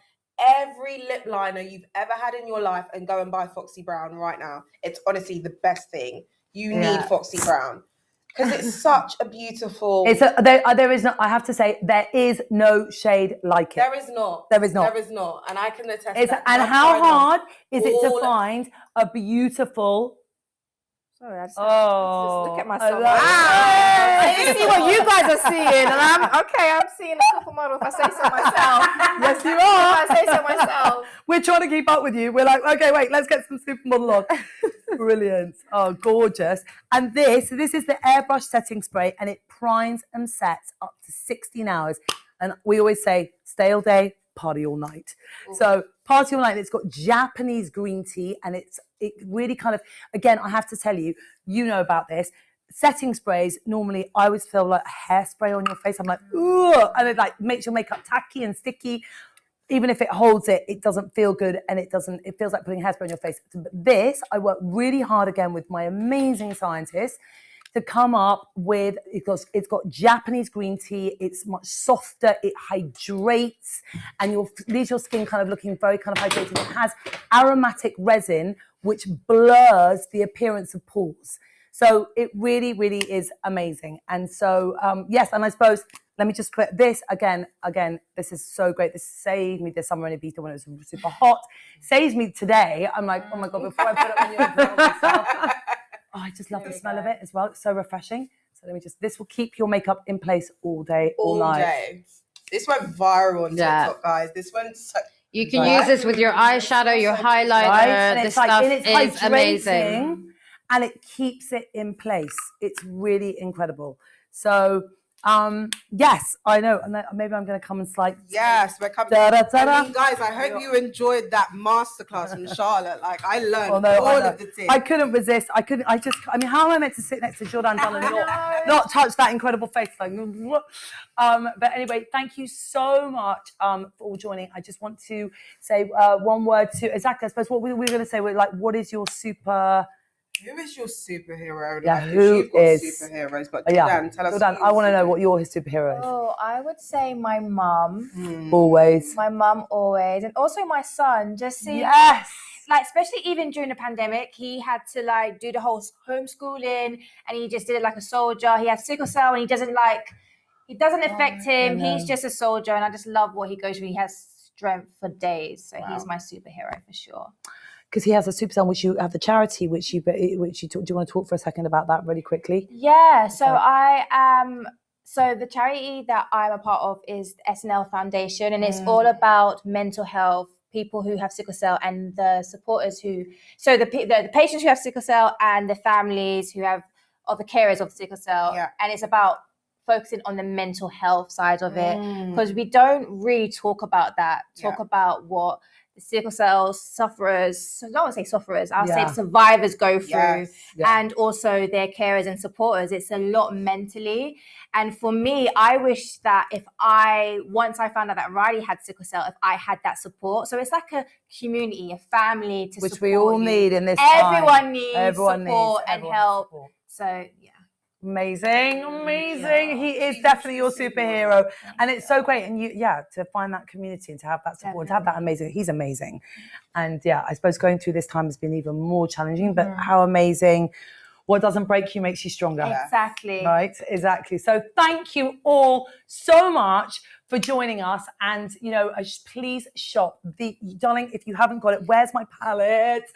every lip liner you've ever had in your life and go and buy Foxy Brown right now. It's honestly the best thing. You need Foxy Brown. Because it's such a beautiful. There is no. I have to say, there is no shade like it. There is not. There is not. There is not, and I can attest. And how hard is it to find a beautiful? Sorry, I just Oh, look at myself. I see what you guys are seeing, and I'm seeing a Supermodel if I say so myself. Yes, you are. If I say so myself. We're trying to keep up with you. We're like, okay, wait, let's get some Supermodel on. Brilliant. Oh, gorgeous. And this is the airbrush setting spray, and it primes and sets up to 16 hours. And we always say, stay all day, party all night. So party all night. It's got Japanese green tea, and it really kind of, again, I have to tell you, you know about this. Setting sprays, normally I always feel like a hairspray on your face. I'm like, ugh, and it like makes your makeup tacky and sticky. Even if it holds it, it doesn't feel good, and it feels like putting hairspray on your face. This, I work really hard again with my amazing scientists to come up with, because it's got Japanese green tea, it's much softer, it hydrates, and leaves your skin kind of looking very kind of hydrated. It has aromatic resin, which blurs the appearance of pores. So it really, really is amazing. And so, yes, and I suppose, let me just put this again, this is so great. This saved me this summer in Ibiza when it was super hot. Saves me today. I'm like, oh my God, before I put it on your myself. Oh, I just love the smell of it as well. It's so refreshing. So this will keep your makeup in place all day, all night. Day. This went viral on TikTok, guys. This went so... You can use this with your eyeshadow, your highlighter. Right? And This stuff is amazing. And it keeps it in place. It's really incredible. So, yes, I know. And maybe I'm going to come and slide. Yes, we're coming. I mean, guys, I hope you enjoyed that masterclass from Charlotte. Like, I learned all of the tips. I couldn't resist. I mean, how am I meant to sit next to Jourdan Dunn and not touch that incredible face? Like, but anyway, thank you so much for all joining. I just want to say one word to, exactly, I suppose what we were going to say, what is your super... Who is your superhero? Yeah, like, who you've got is superheroes? But Jourdan, tell us. Jourdan, I want to know what your superhero is. Oh, I would say my mum. Always. My mum always. And also my son. Just see. Yes. Like, especially even during the pandemic, he had to like do the whole homeschooling, and he just did it like a soldier. He has sickle cell, and it doesn't affect him. He's just a soldier, and I just love what he goes through. He has strength for days. So he's my superhero for sure. Because he has a super son, which you have the charity, which you do you want to talk for a second about that really quickly? Yeah, so so the charity that I'm a part of is the SNL Foundation, and it's all about mental health, people who have sickle cell, and the supporters the patients who have sickle cell, and the families or the carers of sickle cell. Yeah. And it's about focusing on the mental health side of it, because we don't really talk about that, about what the sickle cell sufferers, I don't want to say sufferers, I'll say survivors go through, and also their carers and supporters. It's a lot mentally. And for me, I wish that once I found out that Riley had sickle cell, if I had that support. So it's like a community, a family to support. Which we all need in this Everyone time. Needs support and help. So, yeah. Amazing. He is definitely your superhero, and it's so great. And to find that community and to have that support, and to have that amazing. He's amazing, and I suppose going through this time has been even more challenging. But how amazing! What doesn't break you makes you stronger. Exactly. Right. Exactly. So thank you all so much for joining us, and please shop darling. If you haven't got it, where's my palette?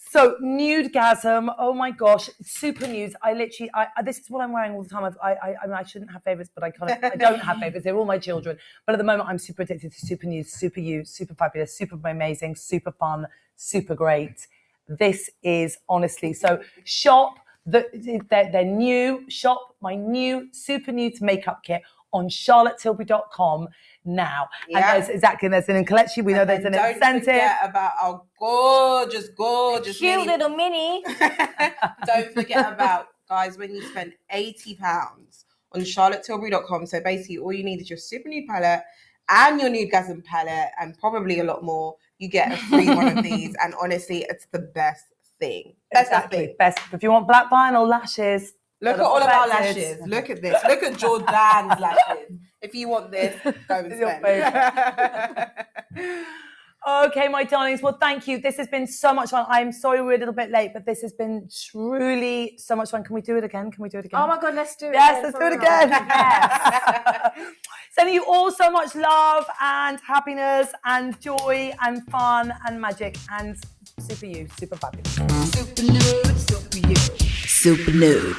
So Nudegasm, oh my gosh, super nudes. I this is what I'm wearing all the time. I shouldn't have favorites, but I don't have favorites. They're all my children. But at the moment, I'm super addicted to super nudes, super you, super fabulous, super amazing, super fun, super great. This is honestly, so shop they're new. Shop my new super nudes makeup kit on charlottetilbury.com now. And there's an Kelechi. We know there's an incentive. Don't forget about our gorgeous cute little mini. Don't forget about, guys, when you spend £80 on charlottetilbury.com. So basically all you need is your super nude palette and your Nudegasm palette, and probably a lot more. You get a free one of these, and honestly, it's the best thing. Best. If you want black vinyl lashes, look at all of our lashes. Look at this. Look at Jourdan's lashes. If you want this, go and spend. Okay, my darlings. Well, thank you. This has been so much fun. I'm sorry we're a little bit late, but this has been truly so much fun. Can we do it again? Oh my God, let's do it. Yes, let's do it again. Yes. Sending you all so much love and happiness and joy and fun and magic and super you, super fabulous. Super nude, super you. Super nude.